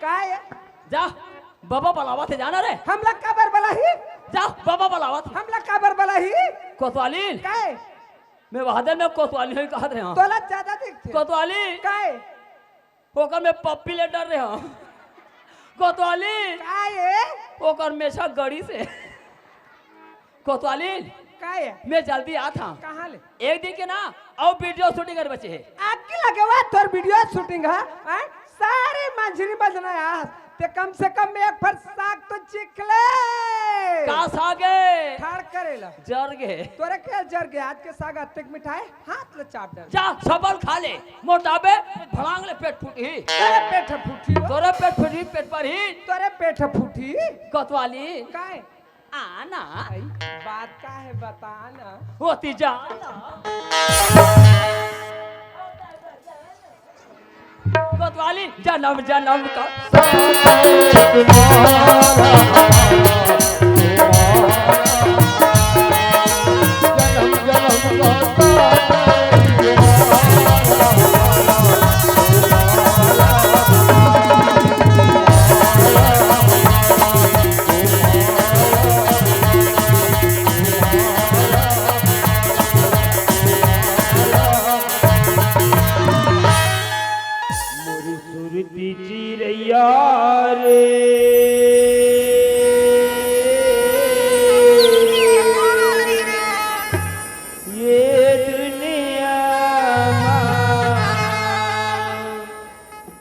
का है जा बाबा बुलावा थे जाना रे हम लोग काबर बला ही जा बाबा बुलावा थे हम लोग काबर बला ही कोतवाली का है मैं वहादर में कोतवाली ही कहा रहे हां तोला ज्यादा दिखते कोतवाली का है होकर मैं पप्पी ले डर रहे हां कोतवाली का है होकर मेशा गड़ी से कोतवाली का है मैं जल्दी आ था कहां ले एक दिन के ना और वीडियो शूटिंग कर बचे है आग लगे हुआ तोर वीडियो शूटिंग है सारे मंजरी बजना यार ते कम से कम एक फर साग तो चिख ले का सागे ठाड़ करेला जर गे तोरे क्या जर गया आज के साग अत्तेक मिठाई हाथ ले चाप दे जा सबल खा ले मोटाबे भड़ांग ले पेट फूटी तोरे पेट फूटी तोरे पेट फूटी पेट पर ही तोरे पेट फूटी कोतवाली काहे आना बात का है बता ना होती जा कोतवाली जन्म जन्म का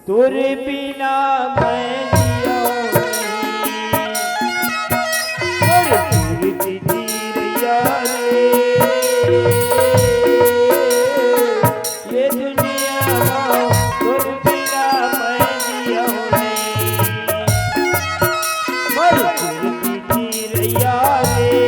तोरे बिना मैं जिया नहीं जी रैया रे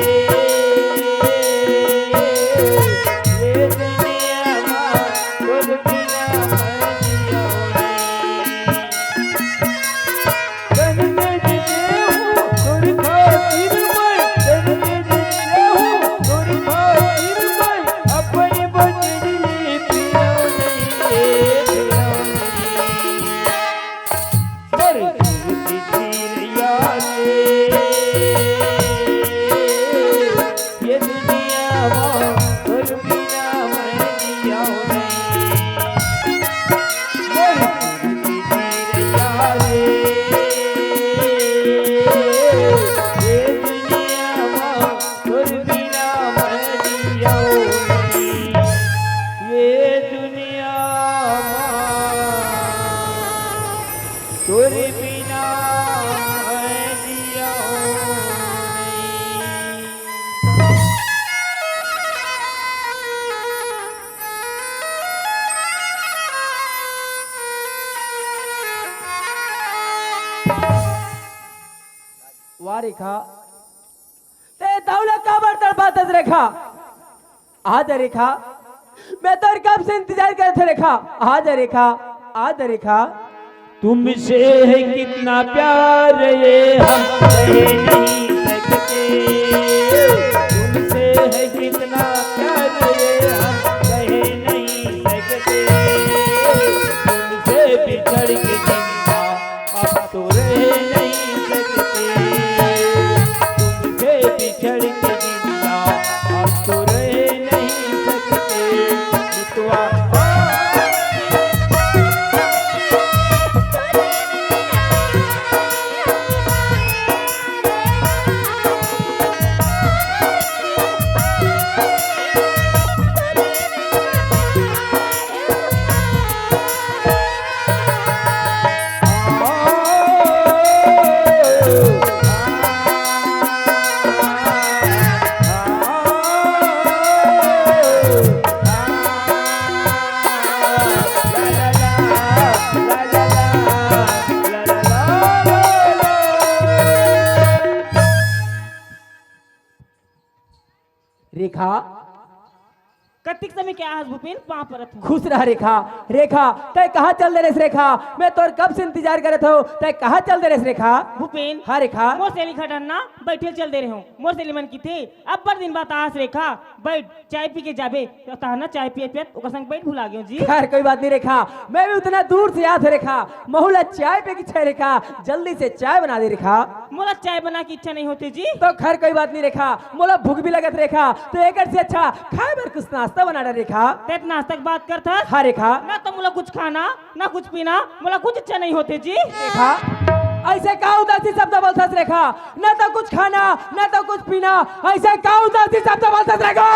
ये दुनिया तोरे बिना मैं जिया नहीं जी रैया रे ये दुनिया तोरे बिना मैं जिया तोरे बिना मैं जिया नहीं। वाह रेखा ते दौलत का बर्तन बातत रेखा आज रेखा मैं तो कब से इंतजार कर थे रेखा आज रेखा तुमसे है कितना प्यार ये हम कह नहीं सकते तुमसे है कितना प्यार ये हम कह नहीं सकते तुमसे बिछड़ के जिंदा अब तो रह नहीं सकते तुमसे बिछड़ के जिंदा अब तो रह नहीं सकते मितवा रेखा कतिक समय क्या आज भूपेन वहाँ परत हूँ। खुश रह रेखा। रेखा तय कहाँ चल दे रेस रेखा, मैं तोर कब से इंतजार करत हो, तय कहाँ चल दे रेस रेखा। भूपेन हाँ रेखा। मोर सेली खटरना बैठे चल दे रहे हो, मोर सेली मन की थे अब पर दिन बात आस रेखा बैठ चाय पी के जाबे तो तहना चाय पिए पिए ओकर संग बैठ भुला गयो जी। खैर कोई बात नहीं रेखा, मैं भी उतना दूर से याद है रेखा, महुला चाय पे की छे रेखा, जल्दी से चाय बना दे रेखा। मोला चाय बना की इच्छा नहीं होती जी। तो खैर कोई बात नहीं रेखा, मोला भूख भी लगत रेखा, तो एक से अच्छा खाए बर कुछ नाश्ता बना दे रेखा। तेत नाश्ता की बात करता हाँ रेखा। ना तो मोला कुछ खाना ना कुछ पीना, मोला कुछ इच्छा नहीं होती जी। रेखा ऐसे का उदासी शब्द बोलता रेखा, न तो कुछ खाना न तो कुछ पीना, ऐसे का उदासी शब्द बोलता रेखा।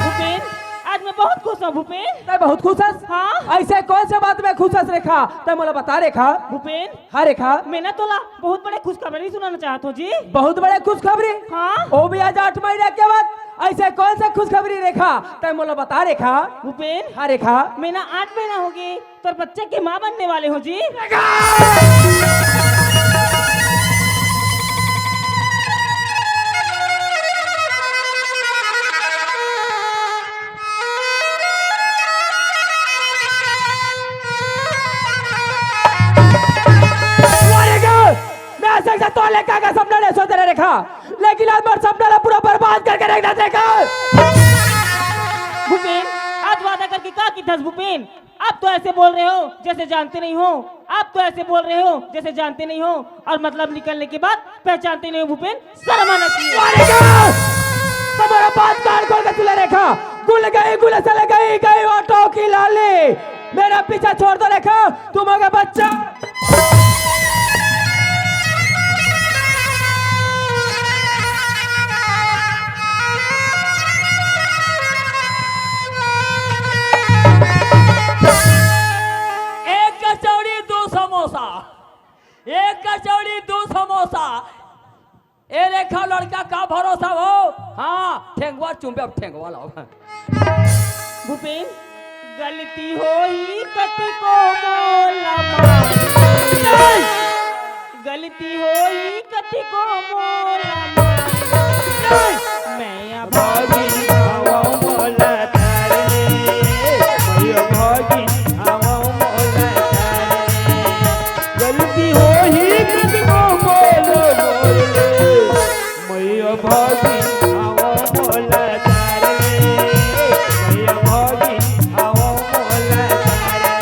भूपेन आज मैं बहुत खुश हूँ भूपेन। तै बहुत खुश हस? हाँ। ऐसे कौन सा बात में खुश हस रेखा, तै मोला बता रेखा। भूपेन हाँ रेखा। मैं ना तोला बहुत बड़े खुशखबरी सुनाना चाहता हूँ जी। बहुत बड़े खुशखबरी? हाँ। ओ भी आज 8 महीने के बाद ऐसे कौन सा खुशखबरी रेखा, तै मोला बता रेखा। भूपेन हाँ रेखा। मैं ना 8 महीना हो गए तो बच्चे के माँ बनने वाले हो जी। तो लेका का सपना ने सोच रहे रेखा, लेकिन आज मेरा सपना पूरा बर्बाद करके रख दिया रेखा। भूपेन आज वादा करके क्या की था भूपेन, आप तो ऐसे बोल रहे हो जैसे जानते नहीं हो, आप तो ऐसे बोल रहे हो जैसे जानते नहीं हो और मतलब निकलने के बाद पहचानते नहीं हो भूपेन, शर्म आना चाहिए। तुम्हारा बात कान खोल के सुन रेखा, गुल चले गई ऑटो की लाली, मेरा पीछा छोड़ दो रेखा, तुम हो गए बच्चा। एक कचौड़ी 2 समोसा। ए रेखा लड़का का भरोसा हो। हाँ ठेंगवा चुम्बे, अब ठेंगवा लाओ। भूपेन गलती हो ही कति को मोला मार, गलती हो ही कति को मोला मार, मैं अब भागी हवा मोला तारे, मैं भागी हवा मोला तारे, गलती हो ही कति को मोलो मोले, मैं भागी हवा मोला तारे, मैं भागी हवा मोला तारे,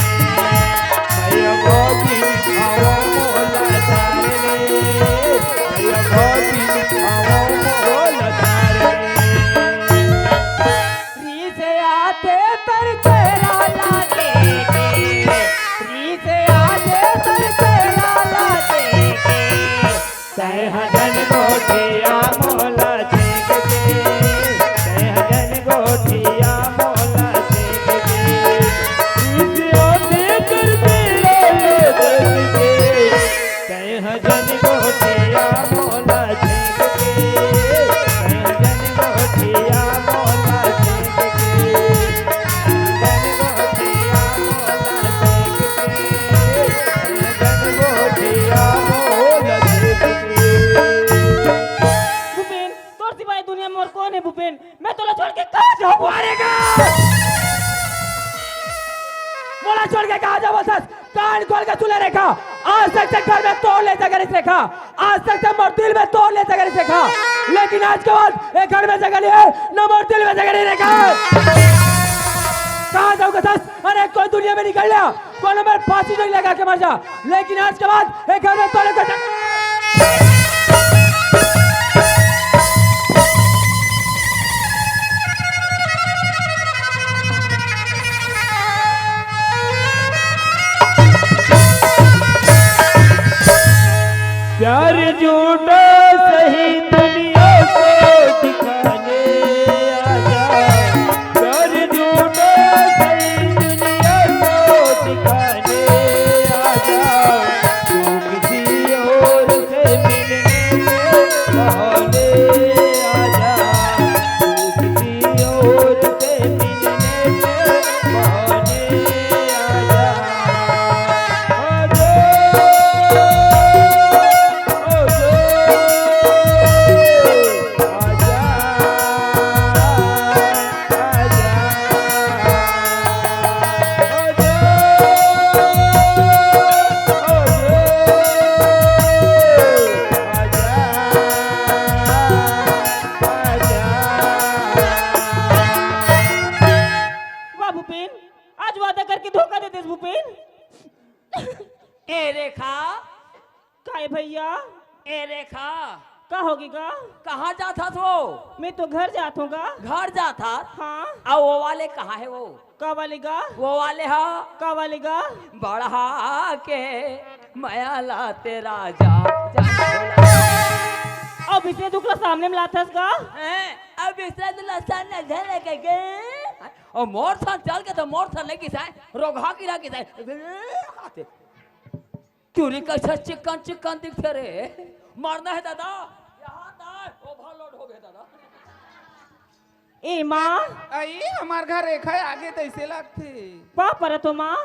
मैं भागी हवा मोला तारे, मैं भागी हवा मोला तारे। री से आते तर चेला लाते के, री से आते तर चेला लाते के, सहजन गोठिया मोला छेक के, सहजन गोठिया मोला छेक के, दूसरों से करते ले दर्द के, सहजन गोठिया मोला छेक के, सहजन गोठिया मोला छेक के, सहजन गोठिया मोला छेक के, सहजन गोठिया मोला छेक के। भूपेन तोर सिवाय दुनिया में और कौन है भूपेन, मैं तोला छोड़ के कहाँ जाऊँ। मोला छोड़ के कहा जाओ सस, कान खोल के सुने रेखा, आज तक से घर में तोड़ ले जगह रेखा, आज तक से मोरतिल में तोड़ ले जगह रेखा, लेकिन आज के बाद एक घर में जगह नहीं है, न मोरतिल में जगह नहीं रेखा। कहा जाऊंगा सस, अरे कोई दुनिया में निकल लिया, कोई मेरे फांसी नहीं लगा के मर जा, लेकिन आज के बाद एक घर में तोड़े का प्यार झूठा सही दुनिया को दिखाने आजा, प्यार झूठा सही दुनिया को दिखाने आजा, तू किसी और आज वादा करके धोखा दे देस भूपेन। ए रेखा, काय भैया, ए रेखा, का होगी का? कहाँ जाता वो? मैं तो घर जात हूँगा। घर जाता? हाँ। और वो वाले कहाँ है वो? का वालेगा? वो वाले हा का वालेगा? बढ़ा के माया लाते राजा अब इसे दुखला सामने में लाथस का? अब इसरा दुला सामने झले के और मोर सा चल के तो मोर सा नहीं किसाए रोगा की ना किसाए चूरी का चिकन चिकन दिखते रे मारना है दादा यहाँ तक ओवरलोड हो गया दादा। ए माँ, आई हमार घर रेखा है आगे तो ऐसे लगते पा पर तो माँ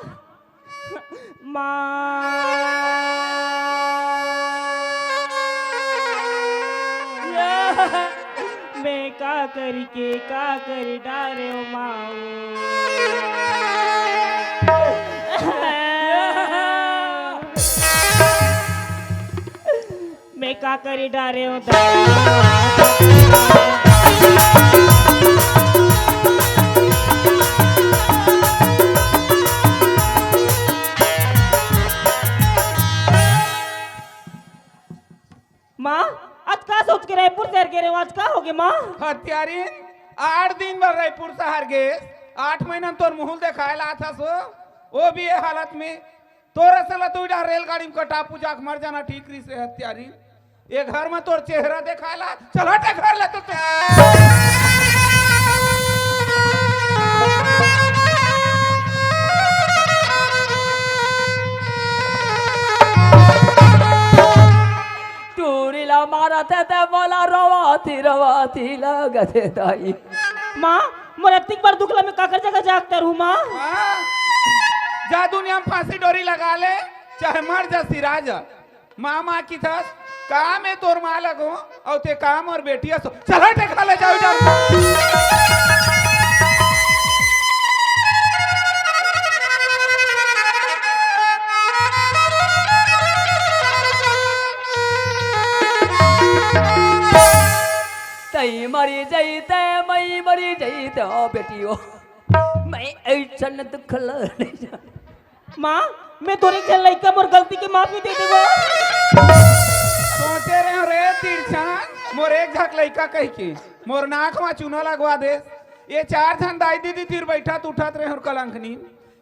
मैं का करी के का करी डारे ओ मैं का करी डारे ओ माँ आज का सोच के रायपुर शहर के रहे हो? आज का हो गए माँ? हत्यारी 8 दिन भर रायपुर शहर गए 8 महीना तोर मुँह देखायला था सो वो भी ये हालत में तोरा सला तू इधर रेलगाड़ी में कटा पूजा के मर जाना ठीक रही से हत्यारी ये घर में तोर चेहरा देखायला चल हटे घर ले तो टूरीला मारा थे बोला रवाती लगते दाई माँ मरतिक बार दुखला में काकर जगह जागता रहूँ माँ। हाँ, जा दुनिया में फांसी डोरी लगा ले चाहे मर जा सिराज माँ की था काम है तोर माँ लगो और ते काम और बेटिया सो चल हटे खा ले जाओ इधर तई मरी जईते मई मरी जईते ओ बेटियो मैं ऐसन दुख नहीं जान माँ मैं तोरे चल लइका मोर गलती की माफी दे देबो। सोचे रहे हो रे तिरछान मोर एक झक लइका कह के मोर नाक में चूना लगवा दे ये 4 जन दाई दीदी तीर बैठत उठत रहे और कलंकनी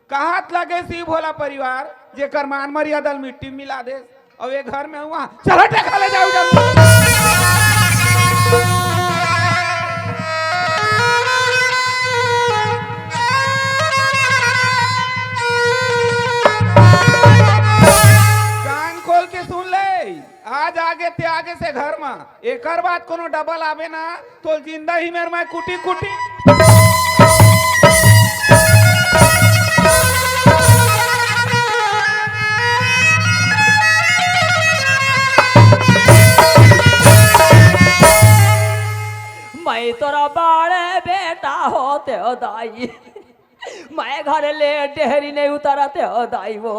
कहत लगे सी भोला परिवार जे कर मान मर्यादा मिट्टी मिला दे और ये घर में हुआ चल हटे खा ले जाओ कान खोल के सुन ले आज आगे ते आगे से घर में एक बात कोनो डबल आवे ना तो जिंदा ही मेरे में कुटी कुटी मैं तोरा बाड़े बेटा होते हो दाई मैं घर ले डेहरी नहीं उतारते हो दाई वो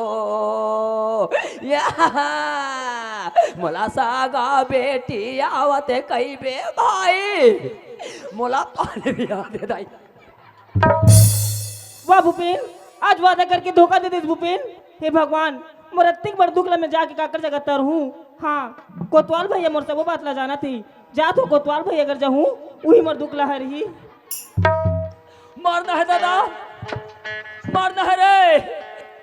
मोला सागा बेटी आवते कई बे भाई मोला पानी भी आते दाई। वाह भूपेन आज वादा करके धोखा दे दे भूपेन। हे भगवान मरतिक बार दुखला में जाके काकर जगह तर हूँ। हाँ कोतवाल भैया मोर से वो बात ला जाना थी जा तो कोतवाल भैया अगर जाऊँ वही मोर दुखला है रही। मरना है दादा मरना है रे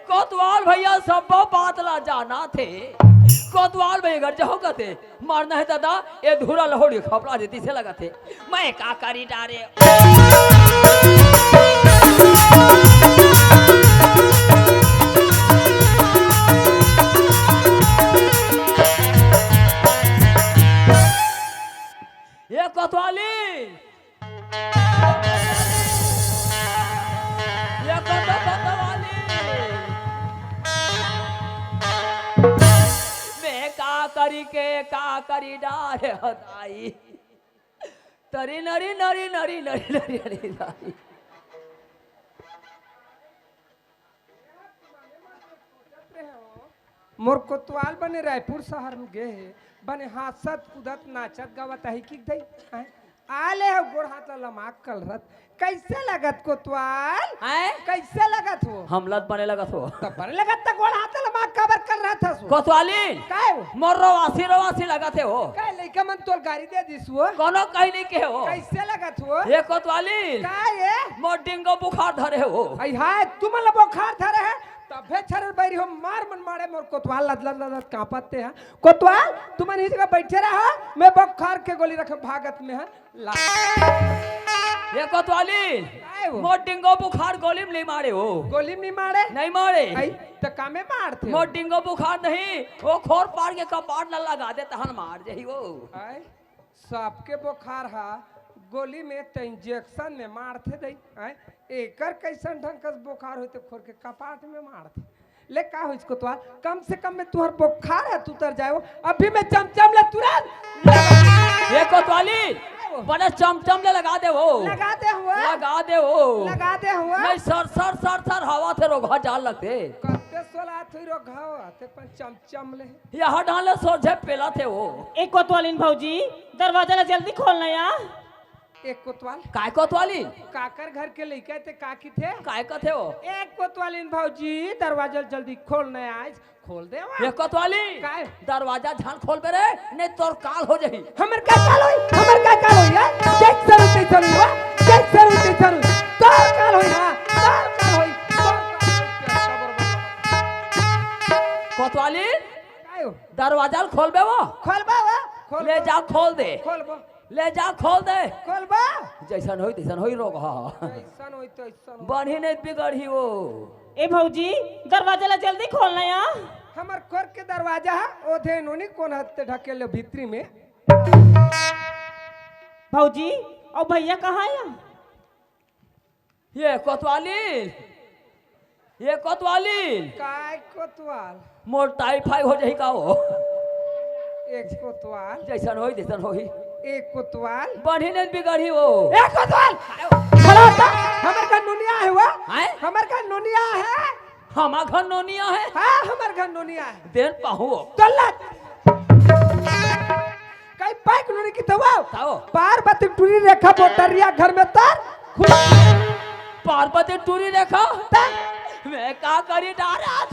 कोतवाल भैया सब बात ला जाना थे कोतवाल भैया घर जाओ थे मरना है दादा ये धूरा लहोड़ी खपड़ा देती से लगा थे मैं का करी डारे ये कोतवाली ये कोतवाली मैं का करी डारे हदाई तरी नरी नरी नरी नरी नरी नरी दाई मोर कोतवाल बने रायपुर शहर में गए बने हासत कूदत नाचत गावत है कि दई आले हो गोड़ हाथ लमाक कल रत कैसे लगत कोतवाल हैं? कैसे लगा तू हमलत बने लगा तो तब बने लगा तक गोड़ हाथ लगा कबर कर रहा था सो कोतवाली काय हो मोर रवासी लगा थे हो काय लइका मन तोर गाड़ी दे दिस वो कोनो कहीं नहीं के हो कैसे लगा तू ये कोतवाली काय है मोर डिंगो बुखार धरे हो आई हाय तुम ला बुखार था रहे तबे छरल बैरी हो मार मन मारे मोर कोतवाल लद कांपते हैं कोतवाल तुम इस जगह बैठे रहा मैं बुखार के गोली रख भागत में है ला ये कोतवाली काय हो मोर डिंगो बुखार गोली में नहीं मारे हो गोली में नहीं मारे नहीं मारे आई तो कामे मारते मोर डिंगो बुखार नहीं वो खोर पाड़ के कपाट न लगा दे तहन मार जही वो आई सबके बुखार हा गोली में तो इंजेक्शन में मारते दई आई एकर कैसन ढंग का बुखार होते खोर के कपाट में मारते ले का हो इसको तो कम से कम में तुहर बुखार है तू तर जाओ अभी मैं चमचम ले तुरंत ये कोतवाली बड़े चमचम ले लगा दे वो लगाते हुआ लगाते हुआ नहीं सर हवा थे रोगा जाल लगते कत्ते सोला थई रो घाव आते पर चमचम ले यहाँ डाले सोझे पेला थे वो एक कोतवालीन भौजी दरवाजा ला जल्दी खोलना यार एक कोतवाल काय कोतवाली काकर घर के लइका थे काकी थे काय का थे वो एक कोतवालीन भौजी दरवाजा जल्दी खोलने आज खोल दे ये कोतवाली काय दरवाजा झान खोल बे रे नहीं तोर काल हो जाही हमर का काल होई यार चेक सरू ते सरू हुआ चेक सरू ते सरू तोर काल होई हां तोर काल होई कोतवाली काय हो दरवाजा खोल बे वो खोलबा वा खोल ले जा खोल दे खोलबा ले जा खोल दे खोलबा जैसन होई तैसन होई रोग हा ऐसन होई तो ऐसन बढ़ी नहीं बिगड़ी वो ए भौजी दरवाजा ला जल्दी खोलना यार हमर खोर के दरवाजा है ओधे नोनी कोन हत्ते ढकेले भीतरी में भौजी और भैया कहाँ है ये कोतवाली काय कोतवाल मोर टाइफाई हो जाही का वो एक कोतवाल जैसन होई तैसन होई एक कोतवाल बढ़ी नहीं बिगड़ी वो एक कोतवाल खड़ा होता हमर का नोनिया है हुआ हैं हमर का नोनिया है हमा घर नोनिया है हाँ हमर घर नोनिया है देन पाहु गलत कई पाइक नोनी की दवाओ ताओ पार्वती टूरी रेखा बोटरिया घर में तार पार्वती टूरी देखा मैं का करी डारा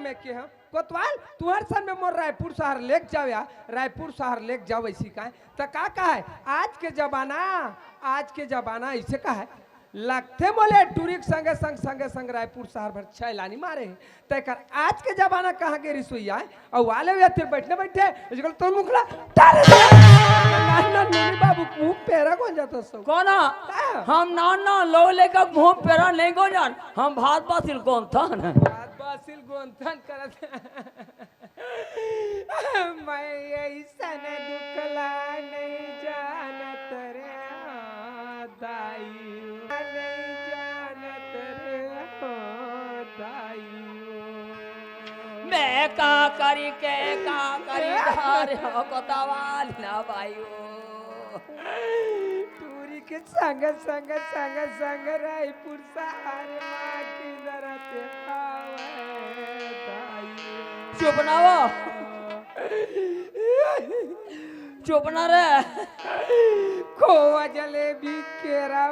में के हम कोतवाल तुहर सन में मोर रायपुर शहर लेक जाओ या रायपुर शहर लेक जाओ ऐसी का तो का है आज के जमाना ऐसे का है लगते बोले टूरिक संगे संग रायपुर शहर भर छैलानी मारे तकर आज के जमाना कहाँ के रिसोईया है और वाले हुए थे बैठे इसको तो मुखला नोनी बाबू मुंह पेरा कौन जाता सब कोना हम नाना लो लेकर मुंह पेरा नहीं को जान हम भात बासिल कौन था ना बासिल गोंथन करत मैं ऐसा न दुखला नहीं जानत रे दाई नहीं जानत रे दाई मैं का करी धार हो कोतवाल ना भाईओ टूरी के संग रायपुर शहर मां की जरते चुप ना रे खोवा जलेबी केरा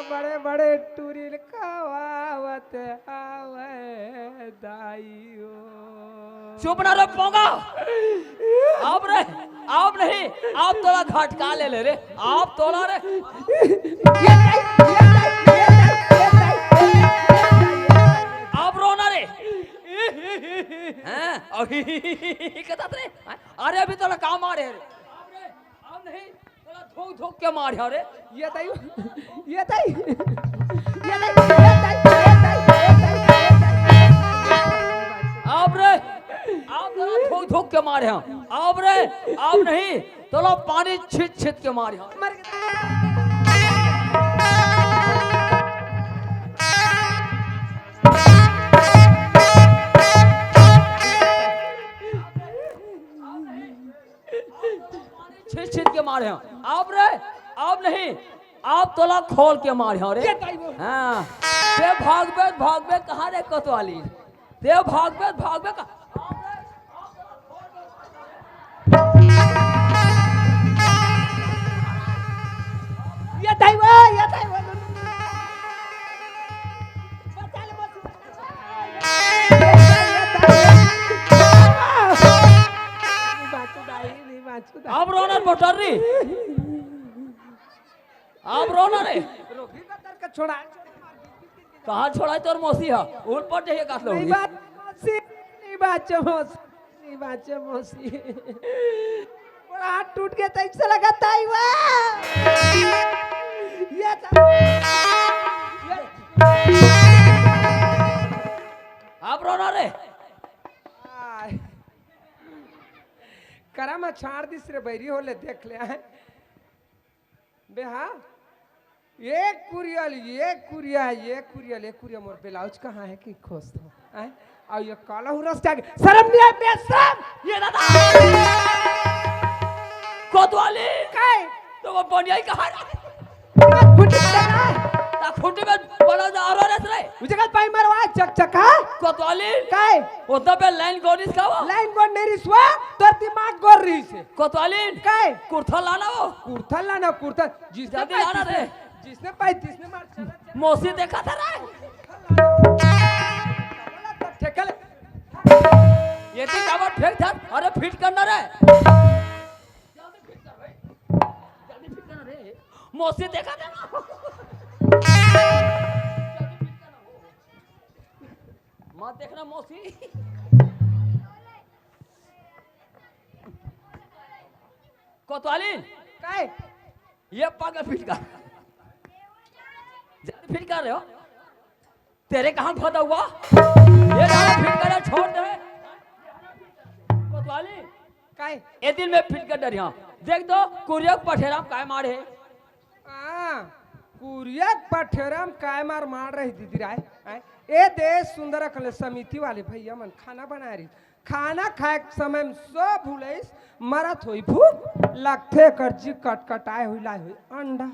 बड़े टूरी खावावत आवे दाईओ चुप ना रे पोंगा आप नहीं आप तोला घटका ले रे आप तोला रे आप रोना रे हैं कहता रे अरे अभी तोला काम आ रे अब नहीं तोला धोक के मार रे ये दाई आप तोला धोक के मारे हम अब नहीं तोला पानी छिट के मारे हम छिट के मारे हम अब नहीं आप तोला खोल के मारे रे हाँ भागबे कहाँ रे कोतवाली ते भागबे भागबे का ये दैवा अब रोना मोटर री अब रोना रे रोगी का दर का छोड़ा कहाँ छोड़ा तोर मौसी है उल पर जाइए काट लो नहीं बात मौसी बड़ा हाथ टूट गया था इससे लगा दैवा ये अब रोना रे करा मैं छाड़ दिस रे बैरी होले देख ले हैं बे हाँ ये कुरियल मोर ब्लाउज कहाँ है कि खोज दो हैं और ये काला हुरस जाके शर्म नहीं है बेशरम ये दादा कोतवाली काय तो वो बनियाई कहाँ फुटी लगा ता खुटी में बड़ा जा आ रहा रे मुझे कल पाई मारवा चकचका कोतवाली काय उधर पे लाइन गोरिस का वो लाइन गोड नहीं रिसवा तोर दिमाग गोर रही से कोतवाली काय कुर्ता लाना वो कुर्ता लाना कुर्ता जिसने जल्दी लाना रे जिसने पाई तिसने मार चला मौसी देखा था रे ठेकल ये थी काबर फेंक था अरे फिट करना रे जल्दी फिट कर भाई जल्दी फिट करना रे मौसी देखा था ना मत देखना मौसी कोतवाली काय ये पागल फिट कर जल्दी फिट कर रहे हो तेरे कहाँ खोदा हुआ ये डाला फिट कर छोड़ दे कोतवाली काय ए दिन में फिट कर डर देख दो कुरिया पठेराम काय मारे कुरियक पठेरम काय मार रही दीदी राय ए देश सुंदर कल समिति वाले भैया मन खाना बना रही खाना खाए के समय में सब भूलेस मरत हुई भूख लगथे करजी कटकटाए हुई लाई हुई अंडा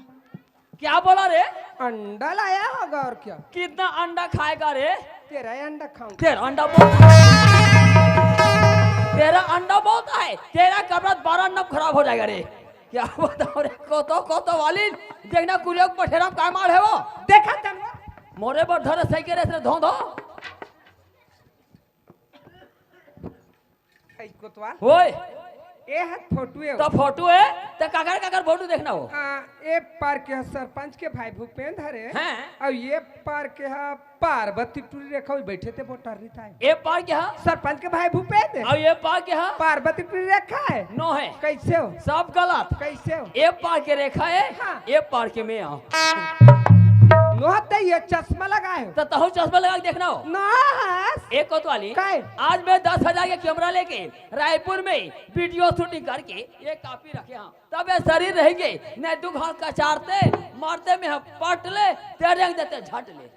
क्या बोला रे अंडा लाया होगा और क्या कितना अंडा खाएगा रे तेरा ही अंडा खाऊंगा तेरा अंडा बहुत तेरा अंडा बहुत है तेरा कपड़ा 12 नब खराब हो जाएगा रे क्या बताओ रे कोतो वाली देखना कुरिया पठेराम काय मार है वो देखा तन मोरे पर धरे सही के रे धो ऐ कोतवाल ओए ए है फोटो है तो फोटो है तो काकर फोटो देखना हो ए पार के सरपंच के भाई भूपेंद्र हरे हैं और ये पार के पार्वती टूरी रेखा हुई बैठे थे बोटर रही था ये पार क्या सरपंच के भाई भूपेंद्र और ये पार क्या पार्वती टूरी रेखा है नो है कैसे हो सब गलत कैसे हो ये पार के रेखा है हाँ। ये पार के में आओ नोहते ये चश्मा लगाए हो तो तहु चश्मा लगा के देखना हो नास एक कोतवाली काय? आज मैं 10,000 के कैमरा लेके रायपुर में वीडियो शूटिंग करके ये कापी रखे हाँ तब ये शरीर रहेंगे नहीं दू घर कचारते मारते में पट ले तेरे देते झट ले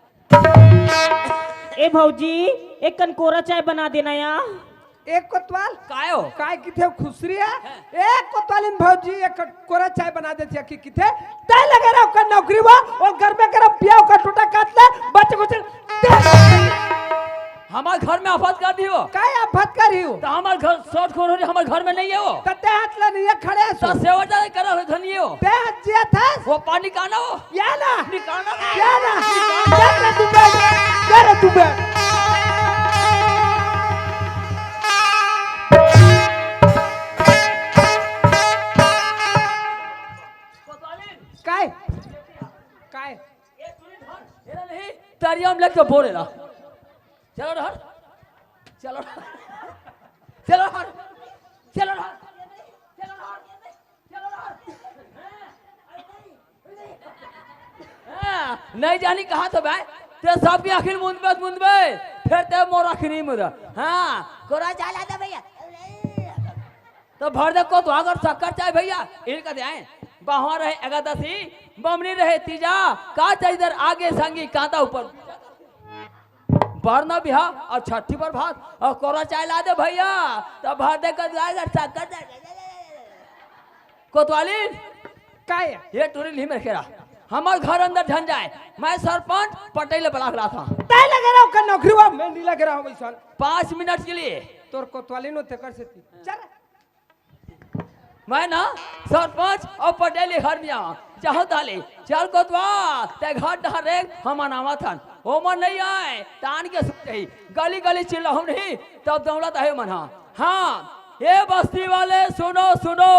ए भौजी एक कनकोरा चाय बना देना यार एक कोतवाल काय हो काय किथे खुसरी है एक कोतवालिन भौजी एक कोरा चाय बना देती है कि किथे तय लगे रहा का नौकरी हुआ और घर में करा पिया का टूटा काट ले बच्चे कुछ हमारे घर में आफत कर दी हो काय आफत कर रही हो तो हमारे घर शॉर्ट खोल रही हमारे घर में नहीं है वो तते हाथ ला नहीं खड़े तो सो सेवा जाने करा हो धनी हो ते हाथ जिया था वो पानी काना हो या ना निकालना या ना क्या तू बैठ क्या तू बैठ काय काय नहीं तारियाम लेके बोले ला चलो रहा चलो चलो रहा चलो रहा नहीं जानी कहाँ तो भाई ते सब की आखिर मुंदबे फिर ते मोर आखिर नहीं मुदा हाँ कोरा चला दे भैया तो भर दे को तो अगर शक्कर चाहे भैया इल का दे आए बाहर रहे एकादशी बमनी रहे तीजा का चाहिए इधर आगे संगी कांता ऊपर बरना बिहा और छठी पर भात और कोरा चाय ला दे भैया तो भर दे कर जाएगा शक्कर कोतवाली काय ये टूरी ली मेरे खेरा हमारे घर अंदर ढन जाए। मैं सरपंच पटेल बुला रहा था तय लगे रहा का नौकरी हुआ मैं नहीं लगे रहा हूँ वैसा 5 मिनट के लिए। तोर कोतवाली नो ते कर से चल मैं ना सरपंच और पटेल के घर में आवा चाहो ताले चल कोतवाल ते घर डरे हम आवा था ओ मन नहीं आए तान के सुते गली गली चिल्लाऊं नहीं तब दौड़त है मन। हाँ ये बस्ती वाले सुनो सुनो,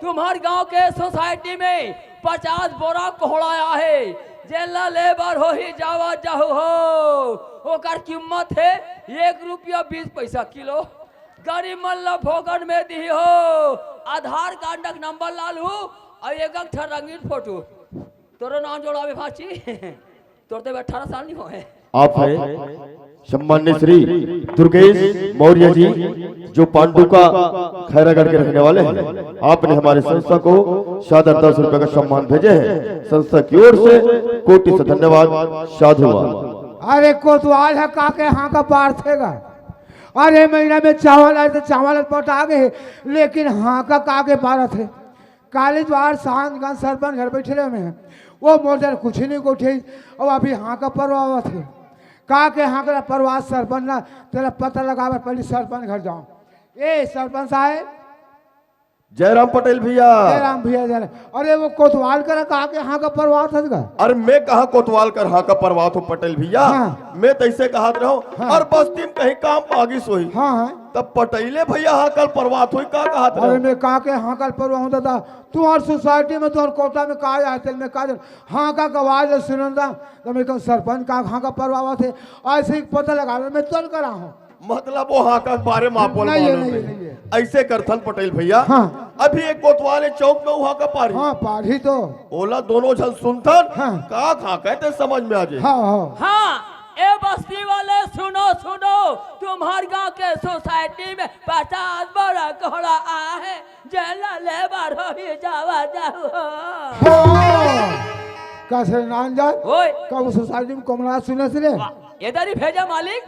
तुम्हारे गांव के सोसाइटी में 50 बोरा कोहड़ाया है। जेला लेबर हो ही जावा जाहु हो ओकर कीमत है 1 रुपया 20 पैसा किलो। गरीब मल्ला भोगन में दी हो आधार कार्ड का नंबर लालू और एक रंगीन फोटो तोरो नाम जोड़ावे फाची तोर तो 18 साल नहीं हो है। आप है सम्मान्य श्री दुर्गेश मौर्य जी जो पांडु का खैरागढ़ के रखने वाले हैं। आपने हमारे संस्था को सादर 10 रुपए का सम्मान भेजे हैं। संस्था की ओर से कोटि से धन्यवाद। साधुवाद। अरे कोतवाल है काके हाँ का पार थेगा। अरे महीना में चावल आए तो चावल पटा गए लेकिन हाँ का काके पार थे। कॉलेज बाहर शांत सरपंच घर बैठे रहे में वो मोटर कुछ नहीं को उठे और अभी हाँ का परवाह थे कहा के हाँ का परवाह सरपंच ना तेरा पता लगा पहले सरपंच घर जाओ। ए सरपंच साहब जयराम पटेल भैया। जयराम भैया जयराम। अरे वो कोतवाल कर कहा के हाँ का परवाह था। अरे मैं कहा कोतवाल कर हाँ का परवाह हो पटेल भैया। हाँ। मैं तैसे कहा रहो हाँ। और बस्ती में कहीं काम पागी सोई। हाँ हाँ तब पटेले भैया हाँ कल परवाह हुई का कहा था। अरे मैं कहा के हाँ कल परवाह होता था तुम्हार सोसाइटी में तुम्हारे कोटा में कहा आते मैं कहा हाँ का गवाज सुनंदा तो मैं कहूँ सरपंच का हाँ का परवाह थे ऐसे ही पता लगा मैं तुरंत करा हूँ। मतलब वो हाँ का बारे में आपको नहीं है, मालूम नहीं है, नहीं। नहीं है। ऐसे करथन पटेल भैया। हाँ। अभी एक कोतवाले चौक में वहाँ का पारी हाँ पाढ़ी तो ओला दोनों झल सुनथन हाँ। का खा कहते समझ में आ जाए। हाँ हाँ हाँ ए बस्ती वाले सुनो सुनो, तुम्हारे गांव के सोसाइटी में 50 बड़ा कोहड़ा आया है। जेला लेबर हो ही जावा जाओ। कैसे नान जाए ओए कब सोसाइटी में कमरा सुने से रे इधर ही भेजा मालिक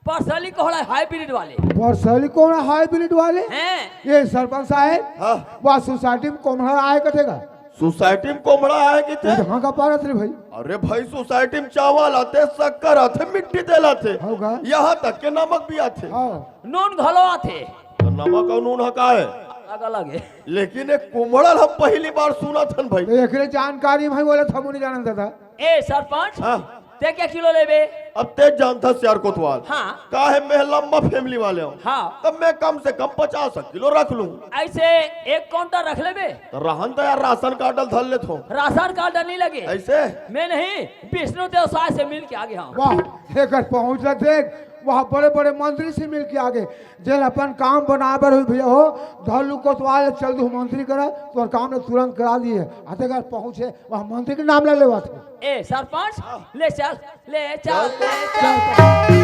परसली कोहड़ा हाइब्रिड वाले बरसली कौन हाइब्रिड वाले हैं। ये सरपंच साहब हाँ। वह सोसाइटी में कमरा आए कटेगा सोसाइटी में कोमड़ा है कि थे। हाँ का पारत रे भाई। अरे भाई सोसाइटी में चावल आते शक्कर आते मिट्टी तेल आते होगा। यहाँ तक के नमक भी आते। हाँ नून घलो आते तो नमक और नून हका है अलग अलग है। लेकिन एक कोमड़ल हम पहली बार सुना था भाई। तो एक जानकारी भाई बोले था नहीं जानता था। ए सरपंच हाँ। ते क्या किलो लेबे। अब तेज जानता सियार कोतवाल हाँ। का है मैं लंबा फैमिली वाले हूँ। हाँ। तब मैं कम से कम 50 किलो रख लूँ। ऐसे एक काउंटर रख लेबे। तो रहन तो यार राशन कार्ड धर ले थो। राशन कार्ड नहीं लगे ऐसे मैं नहीं विष्णु देव साय से मिल के आ गया हूँ। वाह एक पहुंच देख वहाँ बड़े बड़े मंत्री से मिल के आगे जेल अपन काम बनाबर हुई भैया हो धलू कोतवाल चल दू मंत्री करा तो काम ने तुरंत करा दिए आते घर पहुंचे वहाँ मंत्री के नाम ले लेवा थे। ए सरपंच ले चल ले चल ले चल।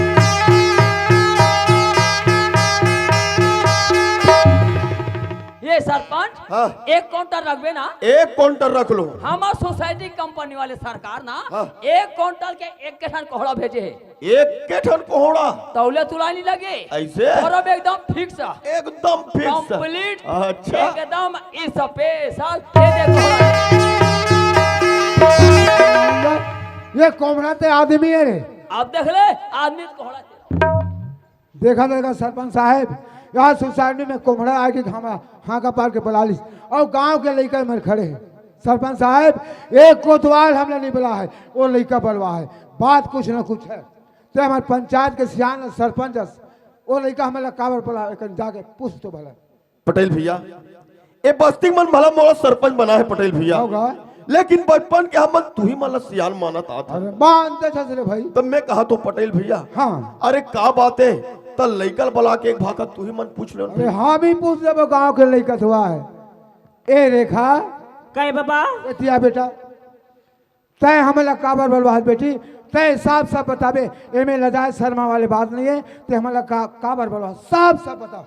ये सरपंच हाँ। एक काउंटर रखबे ना। एक काउंटर रख लो। हमार सोसाइटी कंपनी वाले सरकार ना हाँ। एक काउंटर के एक के ठन कोहड़ा भेजे है। एक के ठन कोहड़ा तौले तुला नहीं लगे ऐसे और अब एकदम फिक्स एकदम फिक्स कंप्लीट अच्छा एकदम स्पेशल ये देखो। ये कोमरा ते आदमी है रे। अब देख ले आदमी कोहड़ा देखा देखा सरपंच साहब यहाँ सोसाइटी में कोमड़ा आके हमारा हाँ का पार के बलालिस और गांव के लड़का मर खड़े हैं। सरपंच साहब एक कोतवाल हमने नहीं बुला है वो लड़का बलवा है बात कुछ न कुछ है तो हमारे पंचायत के सियान सरपंच वो लड़का हमें काबर बुला जाके पूछ तो भला। पटेल भैया ए बस्ती मन भला मोला सरपंच बना है पटेल भैया होगा लेकिन बचपन के हम तू ही माला सियान माना था। अरे मानते थे रे भाई। तब मैं कहा तो पटेल भैया हाँ अरे का बात है तो लइकल बुला के एक भागा तू ही मन पूछ लो। अरे हम ही पूछ ले गाँव के लड़का हुआ है। ए रेखा कहे बाबा एतिया बेटा तय हमें काबर बलवाहत बेटी तय साफ साफ बताबे एमे लजाए शर्मा वाले बात नहीं है ते हमारा काबर बलवा साफ साफ बताओ।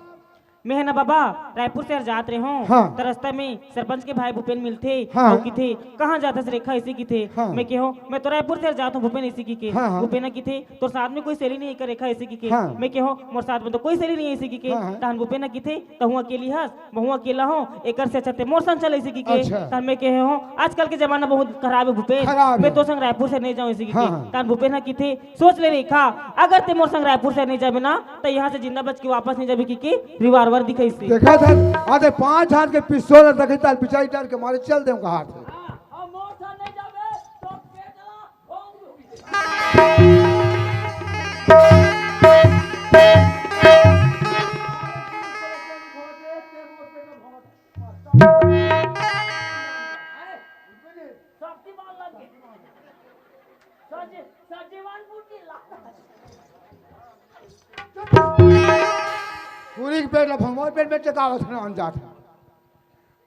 मैं है ना बाबा रायपुर से जात रहे हूँ हाँ। तो रास्ते में सरपंच के भाई भूपेन मिलते हाँ। और की थे कहाँ जाता से रेखा इसी की थे हाँ। मैं के हूँ मैं तो रायपुर से जाता हूँ भूपेन इसी की के हाँ, हाँ। भूपेन की थे तो साथ में कोई सहेली नहीं कर रेखा इसी की के हाँ। मैं के हूँ मोर साथ में तो कोई सहेली नहीं है इसी की के हाँ, हाँ। तहन भूपेन की थे तो हूँ अकेली हंस मैं अकेला हूँ एक से अच्छा थे मोर संग चल इसी की के अच्छा। तहन मैं के हूँ आजकल के जमाना बहुत खराब है भूपेन खराब है। मैं तो संग रायपुर से नहीं जाऊँ इसी की हाँ, के हाँ। तहन भूपेन की थे सोच ले रेखा अगर ते मोर संग रायपुर से नहीं जाबे ना तो यहाँ से जिंदा बच के वापस नहीं जाबे की रिवाल्वर दिखाई से देखा था आधे 5 हाथ के पिस्तौल रखे ताल पिछाई टार के मारे चल दे उनका हाथ और मोरसा नहीं जाबे तो पेटला होंगे। शक्तिमान लग गए सजीवान बूटी ला पूरी के पेट लफंगो पेट में चकावत ना अनजात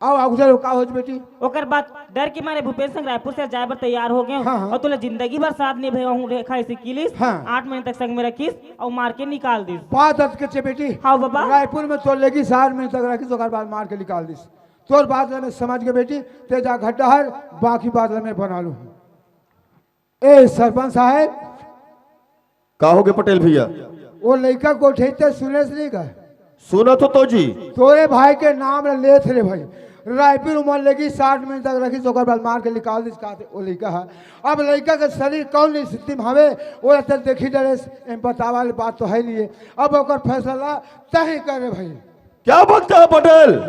आओ अगुजर का हो बेटी ओकर बाद डर के मारे भूपेन सिंह रायपुर से जाए बर तैयार हो गए हाँ, हाँ। और तुले जिंदगी भर साथ नहीं भय हूँ रेखा ऐसी किलिस हाँ। 8 महीने तक संग में रखीस और मार के निकाल दिस 5 हाथ के चे बेटी हाँ बाबा रायपुर में तो लेगी 4 महीने तक रखी तो बाद मार के निकाल दिस तोर बात में समझ के बेटी तेजा घड्डा हर बाकी बात मैं बना लूं ए सरपंच साहब कहोगे पटेल भैया? वो लड़का को ठेते सुने से नहीं गए सुना तो जी। तोरे भाई के नाम ले थे रे भाई रायपुर उमर लेगी 60 मिनट तक रखी तो बाद मार के निकाल दी का वो लड़का है अब लड़का के शरीर कौन स्थिति में हवे वो रहते देखी डरे एम पता वाली बात तो है नहीं अब ओकर फैसला तय करे भाई क्या बकता है पटेल?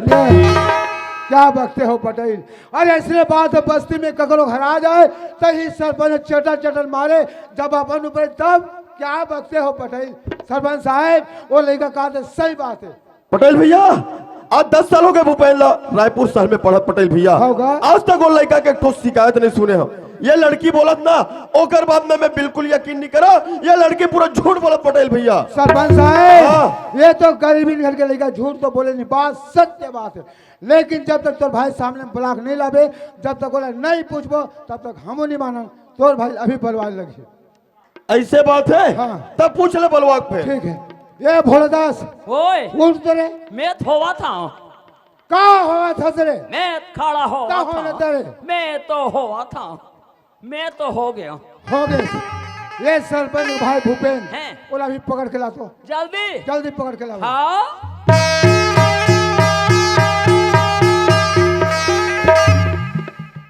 क्या बकते हो पटेल अरे ऐसे बात है बस्ती में ककरो हरा जाए तो ही सरपंच चटर चटर मारे जब अपन ऊपर तब क्या बकते हो पटेल सरपंच साहब वो लड़का कहा था सही बात है पटेल भैया आज 10 साल हो गए भूपेन रायपुर शहर में पढ़त पटेल भैया होगा। आज तक वो लड़का के ठोस शिकायत नहीं सुने हम ये लड़की बोलत ना ओकर बाद में मैं बिल्कुल यकीन नहीं करा ये लड़की पूरा झूठ बोलत पटेल भैया। सरपंच साहब ये तो गरीबी घर के लड़का झूठ तो बोले नहीं बात सत्य बात है लेकिन जब तक तोर भाई सामने ब्लॉक नहीं लावे जब तक बोला नहीं पूछबो तब तक हम नहीं मानो तोर भाई अभी बलवान लगे ऐसे बात है हाँ। तब पूछ ले बलवाक पे। ठीक है ये भोलेदास ओए उठ तेरे मैं थोवा था का हुआ था तेरे मैं खड़ा हो का होने तेरे मैं तो हुआ था मैं तो हो गया हो गए ये सरपंच भाई भूपेन हैं। बोला अभी पकड़ के ला तो जल्दी जल्दी पकड़ के ला हाँ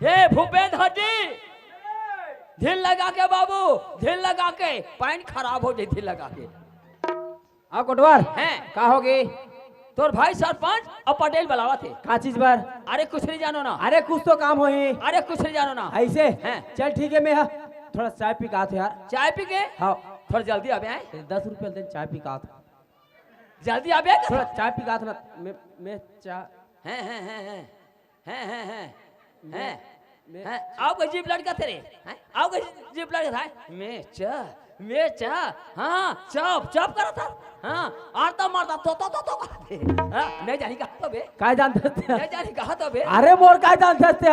ये भूपेंद्र हड्डी ढील लगा के बाबू ढील लगा के पैंट खराब हो जाए ढील लगा के आ कोटवार हैं का होगी तोर भाई सरपंच और पटेल बुलावा थे का चीज बार अरे कुछ नहीं जानो ना अरे कुछ तो काम होई अरे कुछ नहीं जानो ना ऐसे हैं। चल ठीक है मैं हाँ, थोड़ा चाय पी का यार चाय पी के हाँ थोड़ा जल्दी आवे आए 10 रुपये दे चाय पी का जल्दी आवे थोड़ा चाय पी का ना मैं चाय हैं हैं हैं हैं हैं हैं हैं हैं हैं आओ कोई जीप लड़का तेरे हैं आओ कोई जीप लड़का था मैं चा हाँ चप चप करा था हाँ आरता मारता तो करते हाँ नहीं जानी कहा तो बे काय जानते थे नहीं जानी कहा तो बे अरे मोर काय जानते थे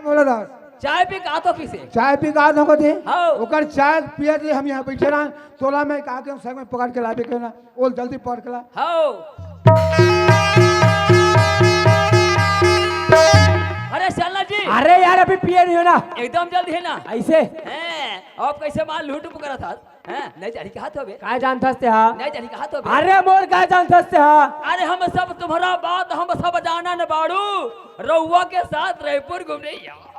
भोलेदास चाय पी कहा तो किसे चाय पी का धोखा थे हाँ। ओकर चाय पिए थे हम यहाँ बैठे रहा तोला में कहा के हम संग में पकड़ के लाबे के ना वो जल्दी पकड़ के ला हाओ अरे चलना जी अरे यार अभी पिए नहीं हो ना एकदम जल्दी है ना ऐसे हैं अब कैसे माल लूट करा था हैं नहीं जानी कहा तो बे काय जानते थे हाँ नहीं जानी कहा तो बे अरे मोर काय जानते थे हाँ अरे हम सब तुम्हारा बात हम सब जाना न बाड़ू रउआ के साथ रायपुर घूमने यार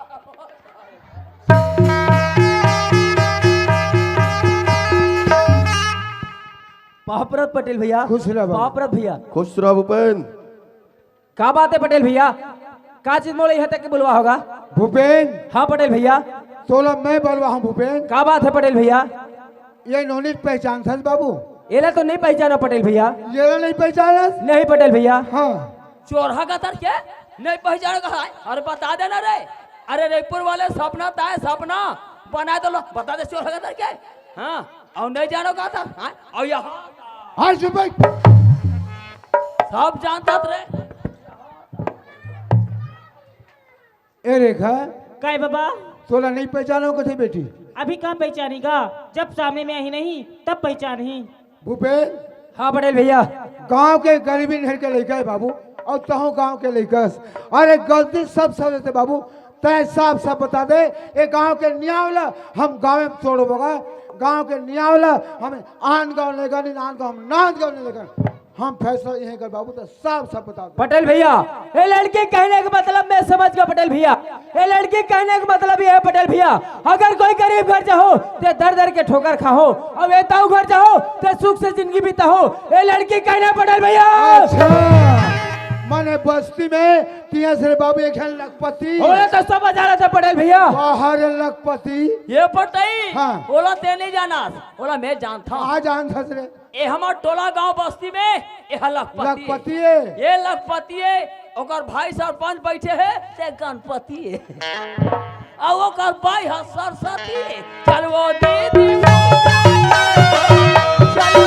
पापरत पटेल भैया खुश रह बाबू। पापरत भैया खुश रहो भूपेन। का बात है पटेल भैया का चीज मोले यहाँ तक के बुलवा होगा भूपेन हाँ पटेल भैया तोला मैं बोलवा हूँ भूपेन का बात है पटेल भैया ये नोनी पहचान था बाबू एला तो नहीं पहचाना पटेल भैया ये नहीं पहचाना नहीं पटेल भैया हाँ चोरहा का तर क्या नहीं पहचान कहा है अरे बता देना रे अरे रायपुर वाले सपना ताए सपना बना दो बता दे चोरहा का तर क्या हाँ और नहीं जानो का था हाँ और यहाँ हाँ सुबह सब जानता रे ए रेखा काय बाबा तोला नहीं पहचानो कथे बेटी? अभी कहाँ पहचानेगा, जब सामने में आई नहीं तब पहचानी। भूपेन, हाँ पटेल भैया। गांव के गरीबी घर के लड़का है बाबू, और तहु गांव के लड़कस। अरे गलती सब समझते बाबू, तय साफ साफ बता दे। ये गांव के नियावला हम गांव में छोड़ो बगा, गांव के नियावला हमें आन गांव लेगा नहीं, आन गांव नांद गांव नहीं लेगा। हम फैसला यही कर बाबू, तो साफ साफ बता दे। पटेल भैया, ये लड़की कहने का मतलब मैं समझ गया पटेल भैया। ये लड़की कहने का मतलब ये है पटेल भैया, अगर कोई गरीब घर जाओ तो दर दर के ठोकर खाओ, और वेताऊ घर जाओ तो सुख से जिंदगी बीता हो। ये लड़की कहना पटेल भैया। अच्छा, माने बस्ती में तिया से बाबू एक है लखपति, बोले तो सब बजा रहा था पटेल भैया। बाहर लखपति। ये पटई हाँ। बोला ते नहीं जाना, बोला मैं जानता हूँ। आ जान धस रे ये हमार टोला गांव बस्ती में ये लखपति लखपति है। ये लखपति है, ओकर भाई सरपंच बैठे है से गणपति है, और ओकर भाई है सरस्वती है। चल वो दीदी चल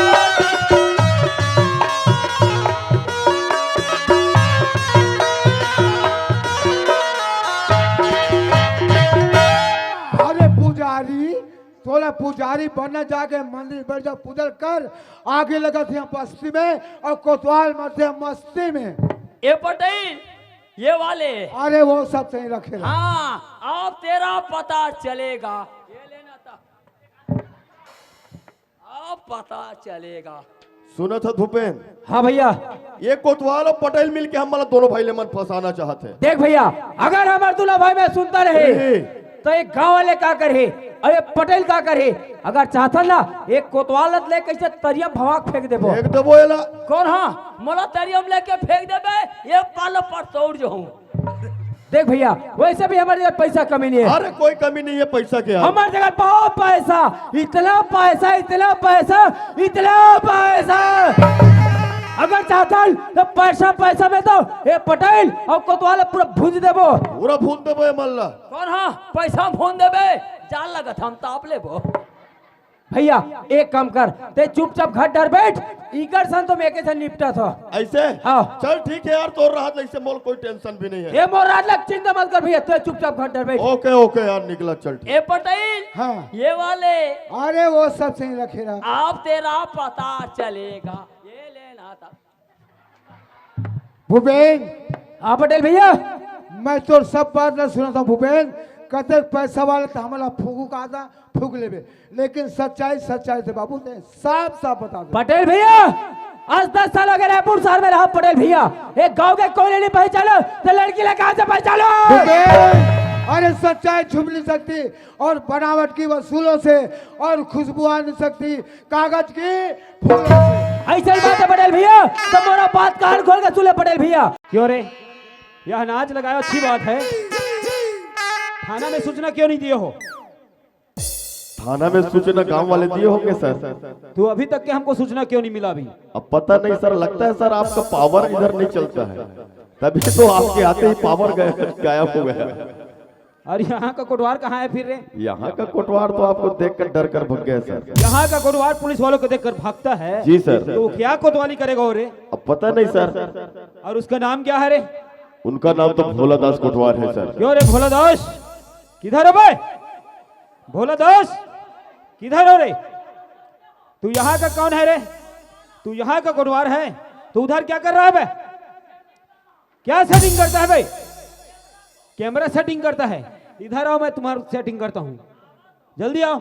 अरे पुजारी, तोला पुजारी बनना, जाके मंदिर बैठ जा पूजल कर, आगे लगा थे बस्ती में और कोतवाल मरते मस्ती में। ये पटेल ये वाले। अरे वो सब सही रखे। हाँ अब तेरा पता चलेगा, ये लेना था, अब पता चलेगा। सुना था भूपेन, हाँ भैया। ये कोतवाल और पटेल मिलके हम दोनों भाई ले मन फंसाना चाहते हैं। देख भैया, अगर हमारे दूल्हा भाई में सुनता रहे तो एक गांव वाले क्या करे, अरे पटेल क्या करे। अगर चाहता ना एक कोतवालत ले कैसे तरिया भवाक फेंक देबो। एक दबो एला कौन? हाँ मोला तरियम लेके फेंक देबे, ये पाल पर तोड़ जो हूँ। देख भैया, वैसे भी हमारे जगह पैसा कमी नहीं है। अरे कोई कमी नहीं है पैसा के। हमारे जगह बहुत पैसा, इतना पैसा, इतना पैसा, इतना पैसा। अगर चाहता तो पैसा पैसा में तो ये पटेल और कोतवाल पूरा भूंज देबो। पूरा भून देबो ये मल्ला। कौन? हाँ पैसा फोन देबे, जान लगत हम ताप लेबो। भैया एक काम कर, ते चुपचाप घर डर बैठ, इकर सन तो मैं के निपटा था ऐसे। हाँ। चल ठीक है यार, तोर राहत ऐसे मोल कोई टेंशन भी नहीं है। ये मोर रात लग, चिंता मत कर भैया, तू चुपचाप घर डर बैठ। ओके ओके यार, निकला चल ठीक। ए पटेल हाँ। ये वाले। अरे वो सब सही रखे रहा। अब तेरा पता चलेगा, ये लेना था। भूपेन, हाँ पटेल भैया। मैं तो सब बात न सुना था भूपेन, कतक पैसा वाले तो हमारा फूकू का था, फूक लेबे, लेकिन सच्चाई सच्चाई से बाबू ने साफ साफ बता दे। पटेल भैया, आज 10 साल अगर रायपुर शहर में रहा पटेल भैया, एक गांव के कोई नहीं पहचानो तो लड़की ले कहां से पहचानो। भूपेन, अरे सच्चाई छुप नहीं सकती, और बनावट की वसूलों से, और खुशबू आ नहीं सकती कागज की फूलों से। ऐसी बात है पटेल भैया, तो मोरा बात कान खोल के सुने पटेल भैया। क्यों रे, यह अनाज लगाया अच्छी बात है, थाना में सूचना क्यों नहीं दिए हो? थाना में सूचना गांव वाले दिए होंगे सर। तू अभी तक के हमको सूचना क्यों नहीं मिला? अभी अब पता नहीं सर, लगता है सर आपका पावर इधर नहीं चलता है, तभी तो आपके आते ही पावर गायब हो गया। और यहाँ का कोटवार कहाँ है फिर रे? यहाँ का कोटवार तो आपको देखकर डर कर भग गया सर। यहाँ का कोटवार पुलिस वालों को देखकर भागता है? जी सर। तो क्या कोतवाली करेगा वो रे? अब पता नहीं सर। और उसका नाम क्या है रे? उनका नाम तो भोला दास कोटवार है सर। क्यों रे भोला दास, किधर है बे? भोला दास किधर हो रे? तू यहाँ का कौन है रे? तू यहाँ का कोटवार है, तू उधर क्या कर रहा है बे? क्या सेटिंग करता है भाई? कैमरा सेटिंग करता है? इधर आओ, मैं तुम्हारा सेटिंग करता हूं, जल्दी आओ।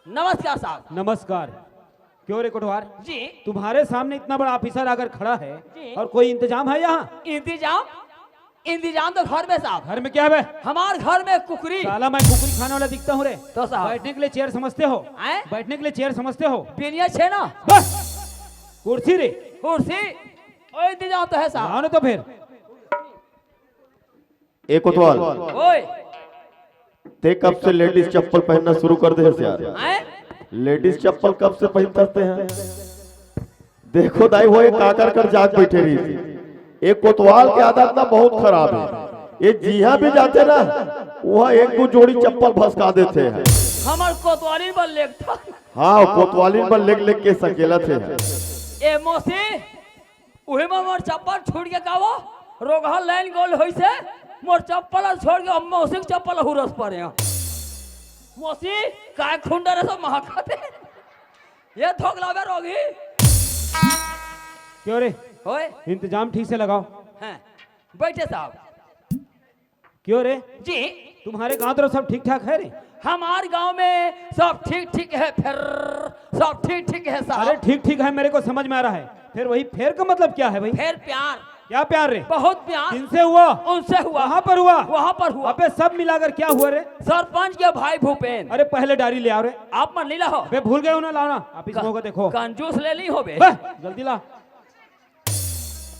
नमस्कार साहब। नमस्कार। क्यों रे कोटवार जी, तुम्हारे सामने इतना बड़ा ऑफिसर अगर खड़ा है जी। और कोई इंतजाम है यहाँ? इंतजाम? इंतजाम तो घर में साहब। घर में क्या है? हमारे घर में कुकरी। साला मैं कुकरी खाने वाला दिखता हूँ रे? तो साहब बैठने के लिए चेयर समझते हो? आए? बैठने के लिए चेयर समझते हो? बिनिया छे ना बस कुर्सी रे। कुर्सी, ओ इंतजाम तो है साहब। आओ ना तो फिर। एक कोतवाल, ओए ते कब से लेडीज चप्पल पहनना शुरू कर दे यार? आए? लेडीज चप्पल कब से पहनते हैं? देखो दाई, वो एक काकर कर जाग बैठे रही थी। एक कोतवाल की आदत ना बहुत खराब है, ये जिहा भी जाते ना वहाँ एक दो जोड़ी चप्पल भसका देते हैं। हमार कोतवाली पर लेग था। हाँ, कोतवाली पर लेग लेग के सकेला थे। ए मौसी उहे में मोर चप्पल छूट के कावो रोगहा लाइन गोल होई से मोर चप्पल छोड़ के मौसी के चप्पल हुरस पड़े मौसी काय खुंडर सब महकते ये थोक लावे रोगी क्यों रे होए इंतजाम ठीक से लगाओ। हैं बैठे साहब क्यों रे जी तुम्हारे गांव तरफ सब ठीक ठाक है रे? हमारे गांव में सब ठीक ठीक है फिर सब ठीक ठीक है अरे साहब ठीक ठीक है मेरे को समझ में आ रहा है, फिर वही फेर का मतलब क्या है भाई? फिर प्यार क्या प्यार रे? बहुत प्यार किनसे हुआ? उनसे हुआ कहाँ पर हुआ? वहाँ पर हुआ अबे सब मिलाकर क्या हुआ रे? सरपंच के भाई भूपेन अरे पहले डायरी ले आओ रे। आप मन लीला हो अबे भूल गए हो ना लाना, आप इस को देखो। कंजूस ले ली हो बे बस, जल्दी ला।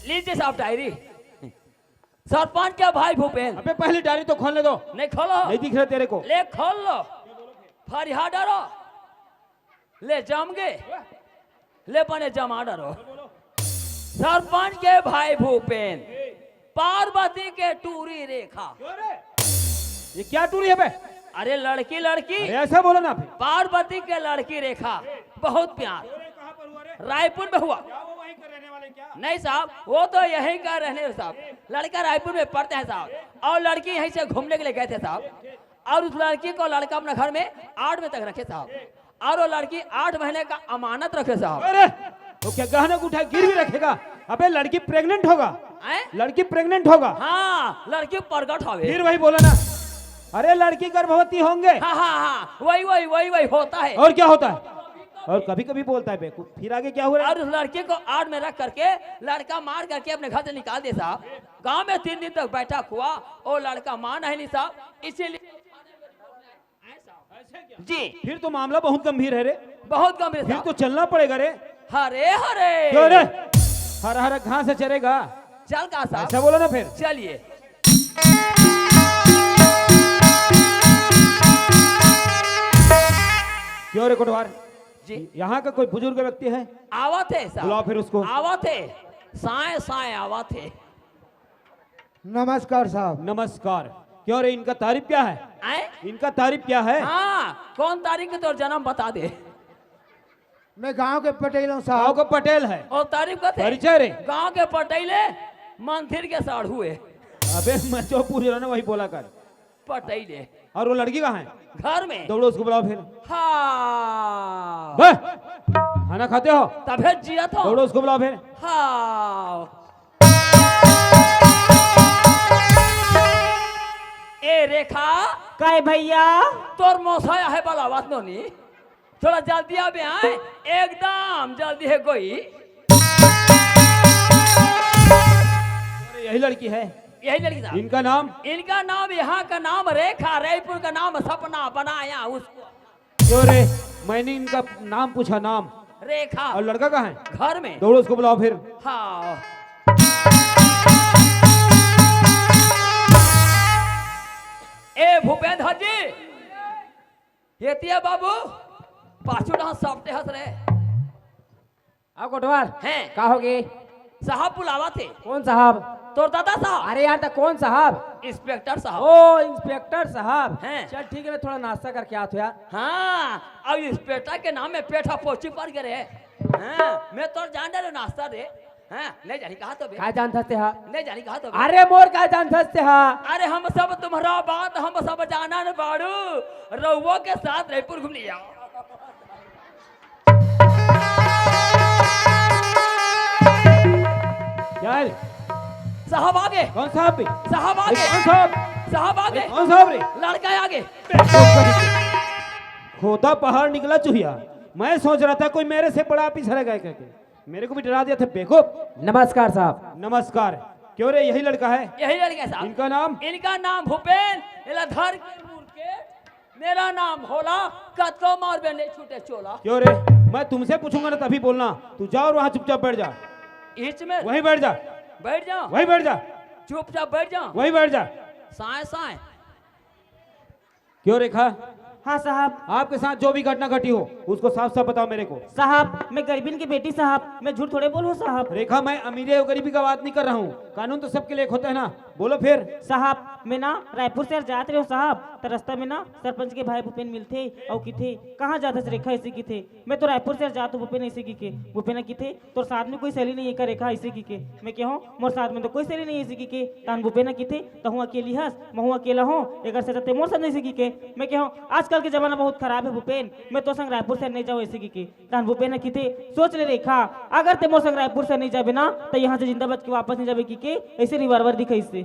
लीजिए साहब डायरी सरपंच के भाई भूपेन अबे पहली डायरी तो खोलने दो, नहीं खोलो नहीं दिख रहा तेरे को। ले खोल लो फरिया डरो ले जम गए ले बने जमा डरो सरपंच के भाई भूपेन पार्वती के टूरी रेखा ये क्या टूरी है बे? अरे लड़की लड़की अरे ऐसा बोलो ना फिर। पार्वती के लड़की रेखा बहुत प्यार रायपुर में हुआ नहीं साहब वो तो यहीं का रहने साहब लड़का रायपुर में पढ़ते हैं साहब और लड़की यहीं से घूमने के लिए गए थे साहब और उस लड़की को लड़का अपने घर में 8 बजे तक रखे साहब और वो लड़की 8 महीने का अमानत रखे साहब अरे तो क्या गहना उठा गिर भी रखेगा? अबे लड़की प्रेग्नेंट होगा, लड़की प्रेग्नेंट होगा। हाँ लड़की प्रगट होवे फिर वही बोला ना, अरे लड़की गर्भवती होंगे। हाँ हाँ हाँ वही होता है और क्या होता है? और कभी कभी बोलता है बेकूफ। फिर आगे क्या हुआ? और उस लड़की को 8 में रख करके लड़का मार करके अपने घर से निकाल दे साहब गांव में 3 दिन तक बैठक हुआ और लड़का मान है नहीं साहब इसीलिए जी फिर तो मामला बहुत गंभीर है रे, बहुत गंभीर फिर साहब तो चलना पड़ेगा रे। हरे हरे क्यों रे? हरा हरा घास से चलेगा? चल का साहब ऐसा बोलो ना फिर। चलिए क्यों रे कोटवार जी यहाँ का कोई बुजुर्ग व्यक्ति है? आवा थे साहब बुलाओ फिर उसको। आवा थे साए साए आवा थे नमस्कार साहब। नमस्कार। क्यों रे इनका तारीफ क्या है? आए इनका तारीफ क्या है? हाँ कौन तारीख के तोर जन्म बता दे मैं गांव के पटेल हूँ गाँव साहब। का पटेल है। और तारीफ का थे परिचय रे? गांव के पटेले मंदिर के साढ़ हुए अबे मैं जो पूछ रहा ना वही बोला कर। पटेले और वो लड़की कहाँ है? घर में दौड़ो उसको बुलाओ फिर। हाँ बे, खाना खाते हो? तबे जिया था दौड़ो उसको बुलाओ फिर। हाँ ए रेखा काय भैया तोर मौसाया है बाला बात नी थोड़ा जल्दी आबे आए एकदम जल्दी है कोई अरे यही लड़की है? यही लड़की साहब इनका नाम? यहाँ का नाम रेखा रायपुर का नाम सपना बनाया उसको क्यों रे? मैंने इनका नाम पूछा, नाम। रेखा और लड़का कहाँ है? घर में दौड़ो उसको बुलाओ फिर। हाँ ए भूपेंद्र जी ये बाबू पाछू डहा सपटे हंस रहे आओ कोटवार हैं का होगी? साहब बुलावा थे कौन साहब? तोर दादा साहब अरे यार तो कौन साहब? इंस्पेक्टर साहब ओ इंस्पेक्टर साहब हैं। चल ठीक है मैं थोड़ा नाश्ता करके आता हूँ यार। हाँ अब इंस्पेक्टर के नाम में पेठा पोची पड़ गए हाँ मैं तो जान रहे नाश्ता दे हाँ नहीं जानी कहा तो बे का जान थसते हा? नहीं जानी कहा तो बे? अरे मोर का जान थसते हा? अरे हम सब तुम्हारा बात हम सब जाना न बाड़ू रउओ के साथ रायपुर घूमने जाओ यार साहब आगे कौन साहब भी? साहब अरे आगे कौन साहब? साहब आगे कौन साहब रे? लड़का आगे खोदा पहाड़ निकला चुहिया। मैं सोच रहा था कोई मेरे से बड़ा पीछे रह गए करके, मेरे को भी डरा दिया था बेवकूफ। नमस्कार साहब। नमस्कार। क्यों रे यही लड़का है? यही लड़का साहब इनका नाम? भूपेन इलाधर के मुर्के मेरा नाम होला कतो मार बे नहीं छूटे चोला क्यों रे? मैं तुमसे पूछूंगा ना तभी बोलना। तू जा और वहाँ चुपचाप बैठ जा। बीच में वहीं बैठ जा, बैठ जाओ वहीं बैठ जा, चुपचाप बैठ जाओ वहीं बैठ जा। साए साए क्यों रेखा? हाँ साहब। आपके साथ जो भी घटना घटी हो उसको साफ साफ बताओ मेरे को। साहब मैं गरीबीन की बेटी साहब, मैं झूठ थोड़े बोलूँ साहब। रेखा मैं अमीरी और गरीबी का बात नहीं कर रहा हूँ, कानून तो सबके लिए एक होता है ना। बोलो फिर। साहब मैं ना रायपुर से जाते रहो साहब, तो रास्ता में ना सरपंच के भाई भूपेन मिलते और की थे कहाँ जाते से रेखा ऐसे की थे। मैं तो रायपुर से जाता भूपेन ऐसे की के भूपेन की थे तो साथ में कोई सहेली नहीं है का रेखा ऐसे की के। मैं क्या हूँ मोर साथ में तो कोई सहेली नहीं ऐसे की के तान भूपेन की थे तो हूँ अकेली हंस मैं हूँ अकेला हूँ एक से जाते मोर साथ नहीं सीखी के। मैं क्या हूँ आजकल के जमाना बहुत खराब है भूपेन, मैं तो संग रायपुर से नहीं जाऊँ ऐसे की के। तान भूपेन की थे सोच ले रेखा अगर ते मोर संग रायपुर से नहीं जाबे ना तो यहाँ से जिंदा बच के वापस नहीं जाबे की के ऐसे नहीं बार दिखाई से।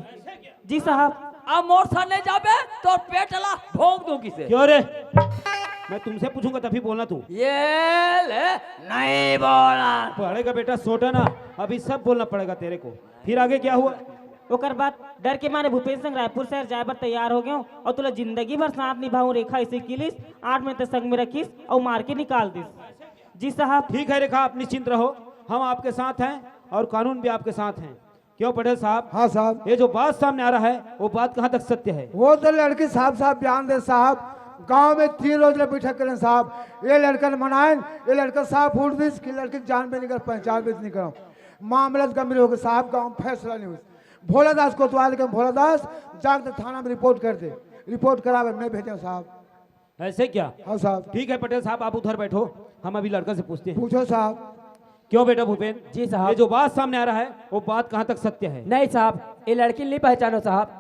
जी साहब अब मोर साथ नहीं जाबे तो पेट ला भोंक दूं किसे। क्यों रे? मैं तुमसे पूछूंगा तभी बोलना तू। ये ले नहीं बोला। पड़ेगा बेटा सोटा ना, अभी सब बोलना पड़ेगा तेरे को। फिर आगे क्या हुआ? ओकर बाद डर के मारे भूपेन सिंह रायपुर शहर जाए पर तैयार हो गए और तुला जिंदगी भर साथ निभाऊं रेखा ऐसे किलिस 8 महीने संग में रखीस और मार के निकाल दिस। जी साहब ठीक है रेखा, आप निश्चिंत रहो, हम आपके साथ हैं और कानून भी आपके साथ हैं। क्यों पटेल साहब? हाँ साहब, ये जो बात सामने आ रहा है वो बात कहाँ तक सत्य है? वो तो लड़की साहब साहब बयान दे साहब, गांव में 3 रोज ले बैठक करें साहब, ये लड़का मनाए ये लड़का साहब फूट दिस कि लड़की जान पे निकल पहचान भी नहीं करो। मामला गंभीर हो गया साहब, गांव में फैसला नहीं हुआ। भोला दास कोतवाल के भोला दास जाकर थाना में रिपोर्ट कर दे, रिपोर्ट करा मैं भेजा साहब। ऐसे क्या? हाँ साहब। ठीक है पटेल साहब, आप उधर बैठो, हम अभी लड़का से पूछते हैं। पूछो साहब। क्यों बेटा भूपेन? जी साहब। ये जो बात सामने आ रहा है वो बात कहाँ तक सत्य है? नहीं साहब, ये लड़की नहीं पहचानो साहब।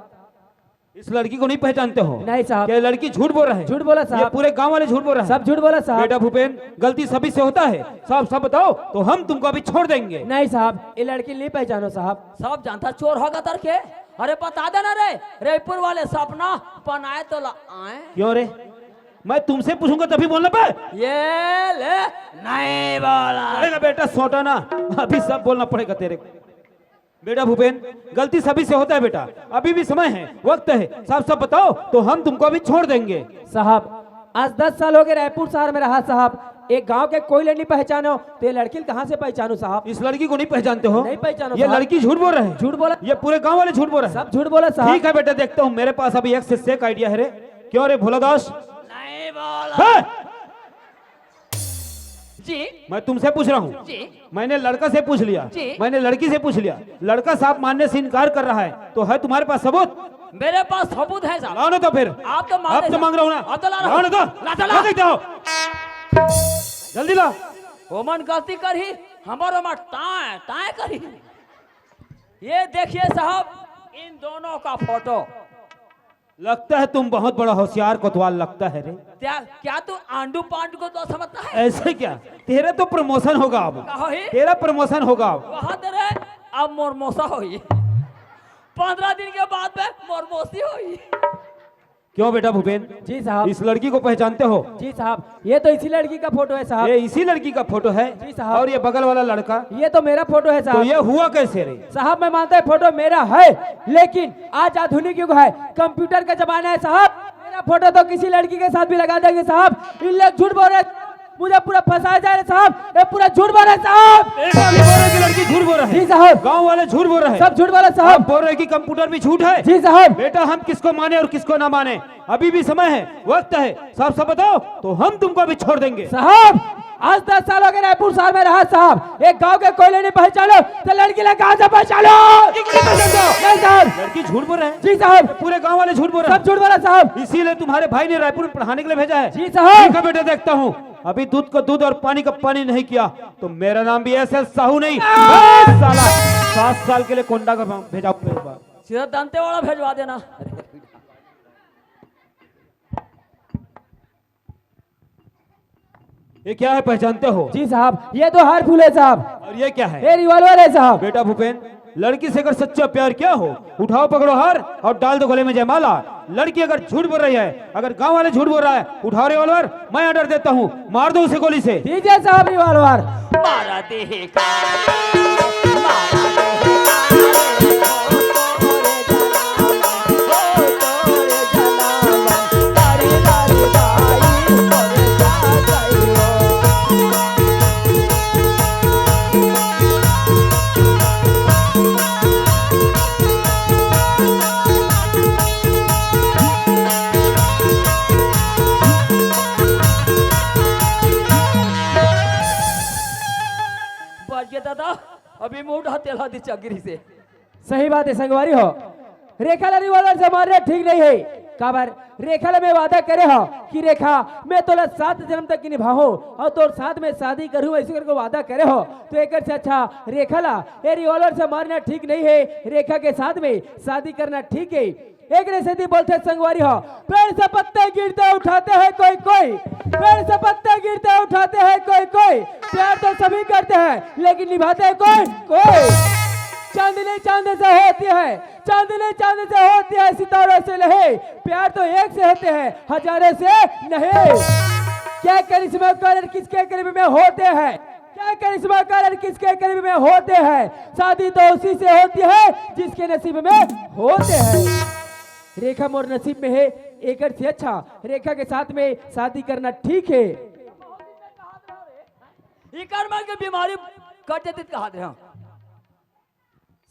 इस लड़की को नहीं पहचानते हो? नहीं साहब। क्या ये लड़की झूठ बोल रहा है? झूठ बोला ये साहब, पूरे गांव वाले झूठ बोल रहे हैं? सब झूठ बोला साहब। बेटा भूपेन, गलती सभी से होता है, साहब सब बताओ तो हम तुमको अभी छोड़ देंगे। नहीं साहब, ये लड़की नहीं पहचानो साहब। सब जानता चोर होगा तर के। अरे बता देना रे रायपुर वाले सपना पनाए तो ला आए। क्यों रे? मैं तुमसे पूछूंगा तभी बोलना पे। ये ले नहीं बोला। अरे बेटा सोटा ना, अभी सब बोलना पड़ेगा तेरे को। बेटा भूपेन, गलती सभी से होता है बेटा, अभी भी समय है, वक्त है, साहब सब बताओ तो हम तुमको अभी छोड़ देंगे। साहब आज 10 साल हो गए रायपुर शहर में रहा साहब, एक गांव के कोई ले नहीं पहचानो तो ये लड़की कहाँ से पहचानू साहब? इस लड़की को नहीं पहचानते हो? नहीं पहचानो ये साहब। लड़की झूठ बोल रहे हैं। झूठ बोला, ये पूरे गांव वाले झूठ बोल रहे हैं। सब झूठ बोला साहब। ठीक है बेटा, देखता हूँ, मेरे पास अभी एक से एक आइडिया है रे। क्यों रे भोलादास? नहीं बोला। है? जी मैं तुमसे पूछ रहा हूँ, जी मैंने लड़का से पूछ लिया, जी। मैंने लड़की से पूछ लिया, लड़का साहब मानने से इनकार कर रहा है, तो है तुम्हारे पास सबूत? मेरे पास सबूत है साहब। लाओ ना तो फिर। आप तो मांग रहे मांग रहा हूँ ना। अब तो ला रहा लाओ हूँ। ना तो। ला तो ला। ला देखता हो। जल्दी ला। ओमन गलती करी हमारो में टाए टाए करी। ये देखिए साहब इन दोनों का फोटो। लगता है तुम बहुत बड़ा होशियार कोतवाल लगता है रे। क्या तू आंडू पांडू को तो समझता है? ऐसे क्या? तेरा तो प्रमोशन होगा अब, कहो ही तेरा प्रमोशन होगा अब। वहां तेरे अब मोरमोसा हुई 15 दिन के बाद में मोरमोसी हुई। क्यों बेटा भूपेन? जी साहब। इस लड़की को पहचानते हो? जी साहब, ये तो इसी लड़की का फोटो है साहब। ये इसी लड़की का फोटो है? जी साहब। और ये बगल वाला लड़का? ये तो मेरा फोटो है तो साहब। ये हुआ कैसे रे? साहब मैं मानता है फोटो मेरा है, लेकिन आज आधुनिक युग है, कंप्यूटर का जमाना है साहब। मेरा फोटो तो किसी लड़की के साथ भी लगा देंगे साहब। इन लोग झूठ बोल रहे, मुझे पूरा फंसाया जा रहा है साहब, ये पूरा झूठ बोल रहे हैं साहब। एक आदमी बोल रहा है कि लड़की झूठ बोल रहा है। जी साहब। गांव वाले झूठ बोल रहे हैं। सब झूठ बोला आप साहब। बोल रहे हैं कि कंप्यूटर भी झूठ है। जी साहब। बेटा हम किसको माने और किसको ना माने, अभी भी समय है, वक्त है, साहब सब बताओ तो हम तुमको अभी छोड़ देंगे। साहब आज 10 साल हो गए रायपुर शहर में रहा साहब, एक गांव के कोयले नहीं पहचानो तो लड़की ले कहां से पहचानो? नहीं साहब। लड़की झूठ बोल रहे हैं। जी साहब। पूरे गांव वाले झूठ बोल रहे सब झूठ बोला साहब। हैं, इसीलिए तुम्हारे भाई ने रायपुर में पढ़ाने के लिए भेजा है। जी साहब। ठीक है बेटा, देखता हूँ, अभी दूध को दूध और पानी का पानी नहीं किया तो मेरा नाम भी ऐसे साहू नहीं, बस साला 7 साल के लिए कोंडा का भेजा। सीधा दंते वाला भेजवा देना। ये क्या है, पहचानते हो? जी साहब, ये तो हार फूल है साहब। और ये क्या है? ये रिवॉल्वर है साहब। बेटा भूपेन, लड़की से अगर सच्चा प्यार क्या हो, उठाओ पकड़ो हार और डाल दो गले में जयमाला। लड़की अगर झूठ बोल रही है, अगर गांव वाले झूठ बोल रहा है, उठाओ रिवॉल्वर, मैं ऑर्डर देता हूँ, मार दो उसे गोली से। दीजिए साहब रिवॉल्वर। मारा दे काले, मारा दे काले, ओ तोरे जनावन, तारी तारी बाई, तोरे जागइयो। बच गया दादा, अभी मुंह ढाते ला दी चगरी से। सही बात है संगवारी हो, रेखा ला रिवॉल्वर से मारना ठीक नहीं है। काबर रेखा ला में वादा करे हो कि रेखा मैं तोला 7 जन्म तक की निभाऊं और तोर साथ में शादी करूं, ऐसे करके वादा करे हो। तो एक से अच्छा रेखा ला ये रिवॉल्वर से मारना ठीक नहीं है, रेखा के साथ में शादी करना ठीक है। एक ने सीधी बोलते संगवारी हो, पेड़ से पत्ते गिरते उठाते हैं कोई कोई, पेड़ से पत्ते गिरते उठाते हैं कोई कोई, प्यार तो सभी करते हैं लेकिन निभाते हैं कोई कोई। चांदनी चांद से होती है, चांदनी चांद से होती है, सितारों से नहीं, प्यार तो एक से होते हैं हजारों से नहीं। क्या करिश्मा कारण किसके करीब में होते हैं, क्या करिश्मा कारण किसके करीब में होते हैं, शादी तो उसी से होती है जिसके नसीब में होते हैं। रेखा मोर नसीब में है, एक से अच्छा रेखा के साथ में शादी करना ठीक है। ये कर्मन की बीमारी कट जाती कहा दे हाँ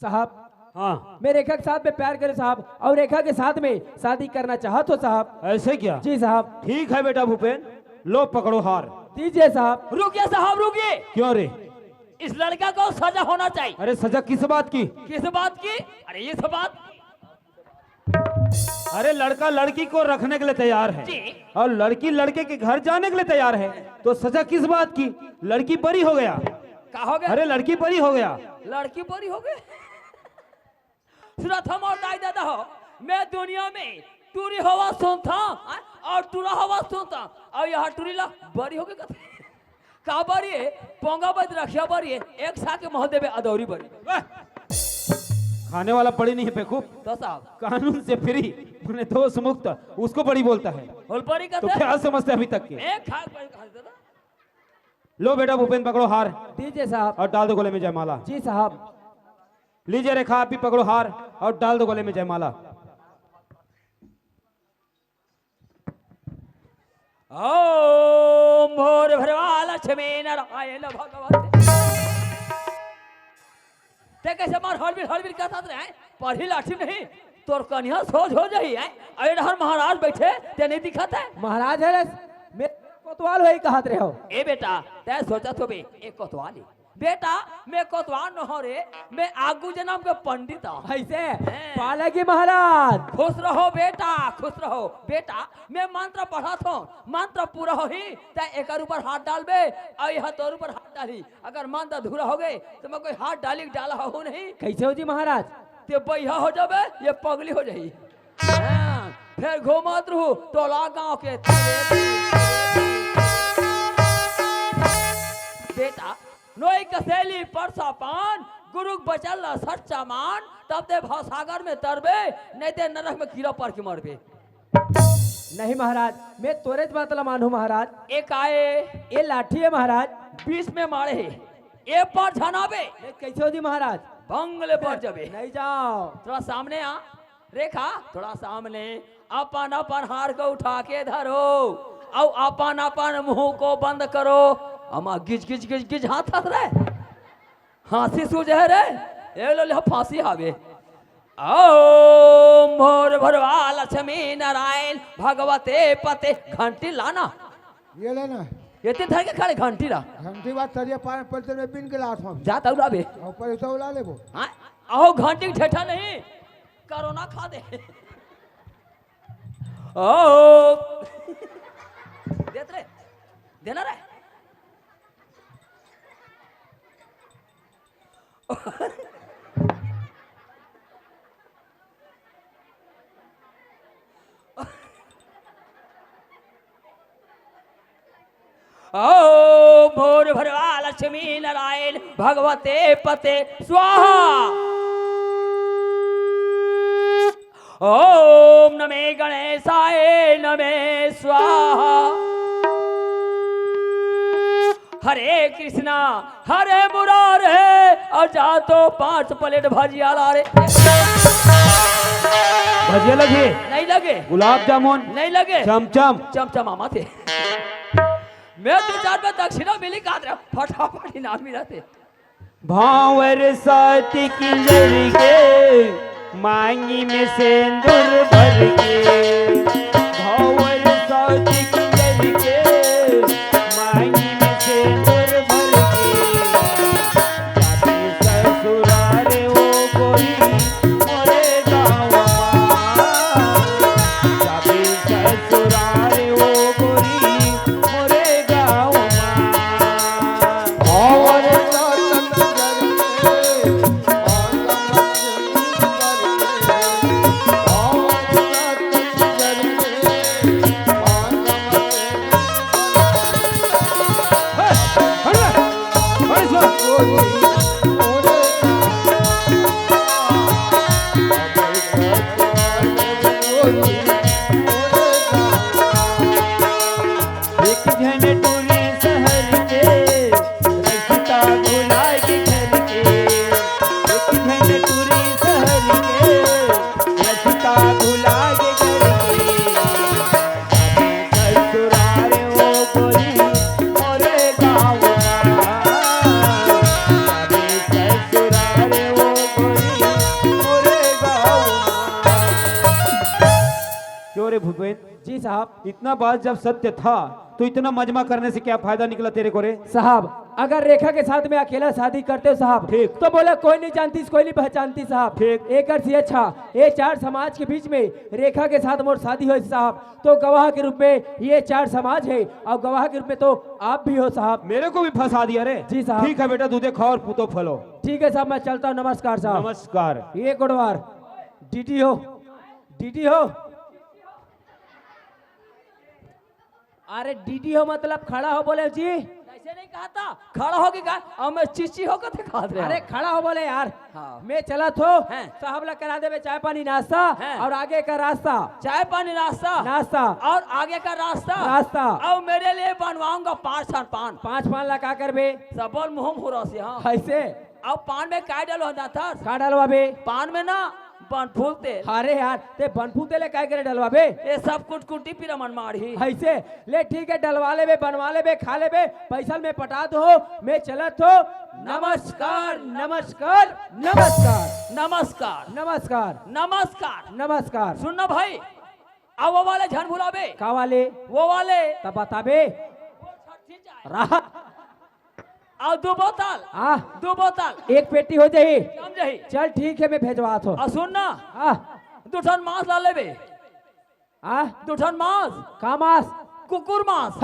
साहब हाँ मैं रेखा के साथ में प्यार करे साहब, और रेखा के साथ में शादी करना चाहत हो साहब। ऐसे क्या? जी साहब। ठीक है बेटा भूपेन, लो पकड़ो हार। दीजिए साहब। रुकिए साहब रुकिए, क्यों रे? इस लड़का को सजा होना चाहिए। अरे सजा किस बात की? किस बात की? अरे ये सब बात अरे लड़का लड़की को रखने के लिए तैयार है जी। और लड़की लड़के के घर जाने के लिए तैयार है, तो सजा किस बात की? लड़की बरी हो गया। का हो गया? अरे लड़की बरी हो गया। लड़की बड़ी हो गई। सुना था मोर दाई दादा हो, मैं दुनिया में टूरी हवा सुनता और टूरा हवा सुनता और यहाँ टूरी ला बड़ी हो गई का बड़ी है, पोंगा बज रखिया बड़ी है, एक सा के मोहल्ले में अदौरी बड़ी। वाह! खाने वाला बड़ी नहीं है बेवकूफ, तो साहब कानून से फ्री, मैंने दोष मुक्त, उसको बड़ी बोलता है। होल बड़ी तो कहते क्या समझते अभी तक के? एक खाक बड़ी कहा दादा। लो बेटा भूपेन पकड़ो हार दीजिए साहब। और डाल दो गले में जयमाला। जी साहब। लीजिए रेखा आप भी पकड़ो हार और डाल दो गले में जयमाला। ओम भोर भरवा लक्ष्मी नारायण भगवते। ते कैसे मार हड़बील कहता रहे पढ़ी लाठी नहीं तोर कन्या सोच हो जाही है। अरे हर महाराज बैठे ते नहीं दिखता है। महाराज है मैं कोतवाल वही कहत रहे हो। ए बेटा तै सोचा तो बे एक कोतवाली बेटा, मैं कोतवाल न हो रे, मैं आगू जन्म के पंडित हूं। ऐसे पालकी महाराज। खुश रहो बेटा, खुश रहो बेटा। मैं मंत्र पढ़ा था, मंत्र पूरा हो ही ते एक ऊपर हाथ डालबे और यह तोर ऊपर हाथ डाली। अगर मंत्र अधूरा हो गए तो मैं कोई हाथ डाला हो नहीं। कैसे हो जी महाराज? ते बैहा हो जाबे, ये पगली हो जाई। हाँ, फिर घूमत रहू टोला गांव के बेटा। नोई कसेली परसा पान गुरु बचल सच्चा मान, तब ते भवसागर में तरबे नहीं ते नरक में कीड़ा पड़ के मरबे। नहीं महाराज, मैं तोरे मतलब मानू महाराज। एक आए ये लाठी है महाराज, 20 में मारे है, ए पर झनाबे कैसे हो जी महाराज? बंगले पर जबे। नहीं जाओ, थोड़ा सामने आ रेखा, थोड़ा सामने। अपन अपन हार को उठा के धरो और अपन अपन मुंह को बंद करो। अमा गिज गिज गिज गिज हाथ हंस रहे, हाथी सूझ है रे, ये लो ले फांसी आवे। ओम भोर भरवा लक्ष्मी नारायण भगवते पते। घंटी लाना, ये लेना ये धर के खड़े घंटी ला। घंटी बात तरिया पाए पलते में बिन के लात में जा तौला बे। ऊपर तो उला ले वो। हाँ आओ घंटी ठेठा नहीं, कोरोना खा दे। ओ देत रे, देना रे। ओ भोर भरवा लक्ष्मी नारायण भगवते पते स्वाहा। ओम नमे गणेशाय नमे स्वाहा। हरे कृष्णा हरे मुरारे और जा तो 5 प्लेट भजिया ला रे। भजिया लगे? नहीं लगे। गुलाब जामुन? नहीं लगे। चमचम? चमचम मामा थे। मैं 2-4 में दक्षिणा मिली काट रहा, फटाफट इनाम मिला थे। भावर साथी की लड़के मांगी में सिंदूर भर के। भावर साथी की लड़के मांगी में सिंदूर भर के। जाते ससुराल वो गोरी मोरे गाँव साहब। इतना बात जब सत्य था तो इतना मजमा करने से क्या फायदा निकला तेरे को रे? साहब अगर रेखा के साथ में अकेला शादी करते हो साहब, ठीक। तो बोले कोई नहीं जानती, कोई नहीं पहचानती साहब। ठीक। एक अर्थ ये अच्छा, ये 4 समाज के बीच में रेखा के साथ मोर शादी हो साहब, तो गवाह के रूप में ये 4 समाज है और गवाह के रूप में तो आप भी हो साहब। मेरे को भी फंसा दिया रे। जी साहब। ठीक है बेटा, दूधे खाओ और पूतो फलो। ठीक है साहब, मैं चलता हूँ। नमस्कार साहब। नमस्कार। ये गुडवार डीटी हो, डीटी हो। अरे डीडी हो मतलब खड़ा हो बोले जी। ऐसे नहीं कहा था, खड़ा होके कहा और मैं चिची होकर दिखा रहे अरे खड़ा हो बोले यार। हाँ। मैं चला तो हैं। साहब ला करा देवे चाय पानी नाश्ता हैं। और आगे का रास्ता। चाय पानी नाश्ता नाश्ता और आगे का रास्ता रास्ता। और मेरे लिए बनवाऊंगा 5 छान पान। 5 पान ला का करबे सबल मुंह मुरा से। हाँ ऐसे और पान में काय डालो था? का डलवा बे? पान में ना बन फूलते। अरे यार ते बनफू तेले काय करे डलवा बे? ये सब कुछ कुटी पिरा मन मारी। ऐसे ले ठीक है, डलवा ले बे, बनवा ले बे, खा ले बे, पैसा में पटा दो। मैं चलत हो। नमस्कार नमस्कार नमस्कार नमस्कार नमस्कार नमस्कार। नमस्कार। सुनना भाई, अब वो वाले झन भुलाबे, का वाले वो वाले तब बताबे रहा। और 2 बोतल, आ 2 बोतल 1 पेटी हो जाही। कम जही। चल ठीक है, मैं भेजवा तो। और सुनना, आ 2 ठन मांस ला लेबे। आ 2 ठन मांस, का मास? कुकुर मांस।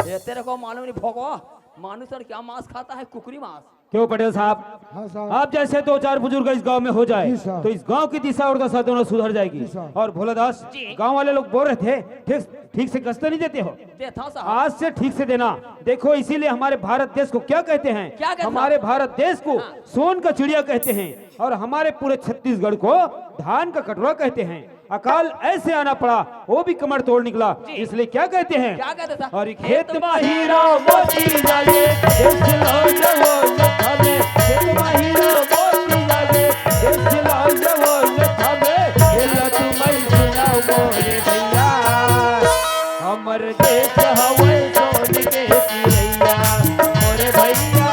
ये तेरे को मालूम नहीं भोगवा, मानुस और क्या मांस खाता है? कुकरी मांस। क्यों पटेल साहब, हाँ साहब। आप जैसे 2-4 बुजुर्ग इस गांव में हो जाए जी साहब। तो इस गांव की दिशा और दशा दोनों सुधर जाएगी। साहब। और भोलादास, जी। गांव वाले लोग बोल रहे थे ठीक से गश्त नहीं देते हो। देता साहब। आज से ठीक से देना। देखो इसीलिए हमारे भारत देश को क्या कहते हैं? क्या कहते हैं? हमारे भारत देश को सोन का चिड़िया कहते हैं और हमारे पूरे छत्तीसगढ़ को धान का कटोरा कहते हैं। अकाल ऐसे आना पड़ा, वो भी कमर तोड़ निकला। इसलिए क्या कहते हैं? क्या कहते था? और खेत में हीरा मोती जागे, देश लाओ जवान थामे। खेत में हीरा मोती जागे, देश लाओ जवान थामे। खेला तुम्हें सुनाओ मोरे भैया, हमर देश हवे सोन के चिड़ैया। मोरे भैया,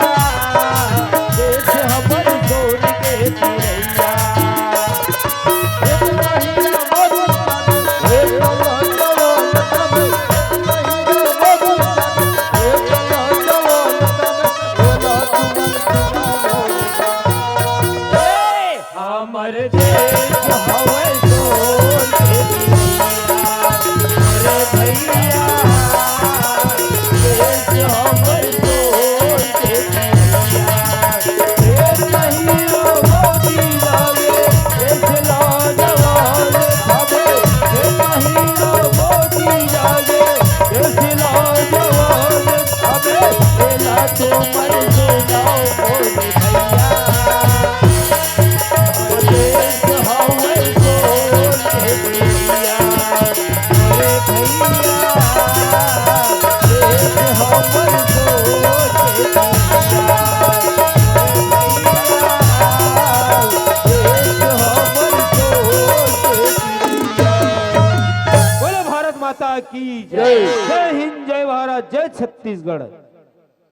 देश हमर सोन के चिड़ैया। खेत में हीरा मोती जागे, देश लाओ जवान थामे। हमर देश हवे सोन के चिड़ैया। रे भैया, देश हमर सोन के चिड़ैया। देश महिला मोती जागे, देश लाओ जवान थामे। देश महिला मोती जागे, देश लाओ जवान थामे। खेला तुमर सुनाओ मोरे भैया, देश हवे सोन के चिड़ैया। मोरे भैया, देश हमर सोन के चिड़ैया। देश हमर सोन के चिड़ैया। बोलो भारत माता की जय। जय हिंद, जय भारत, जय छत्तीसगढ़।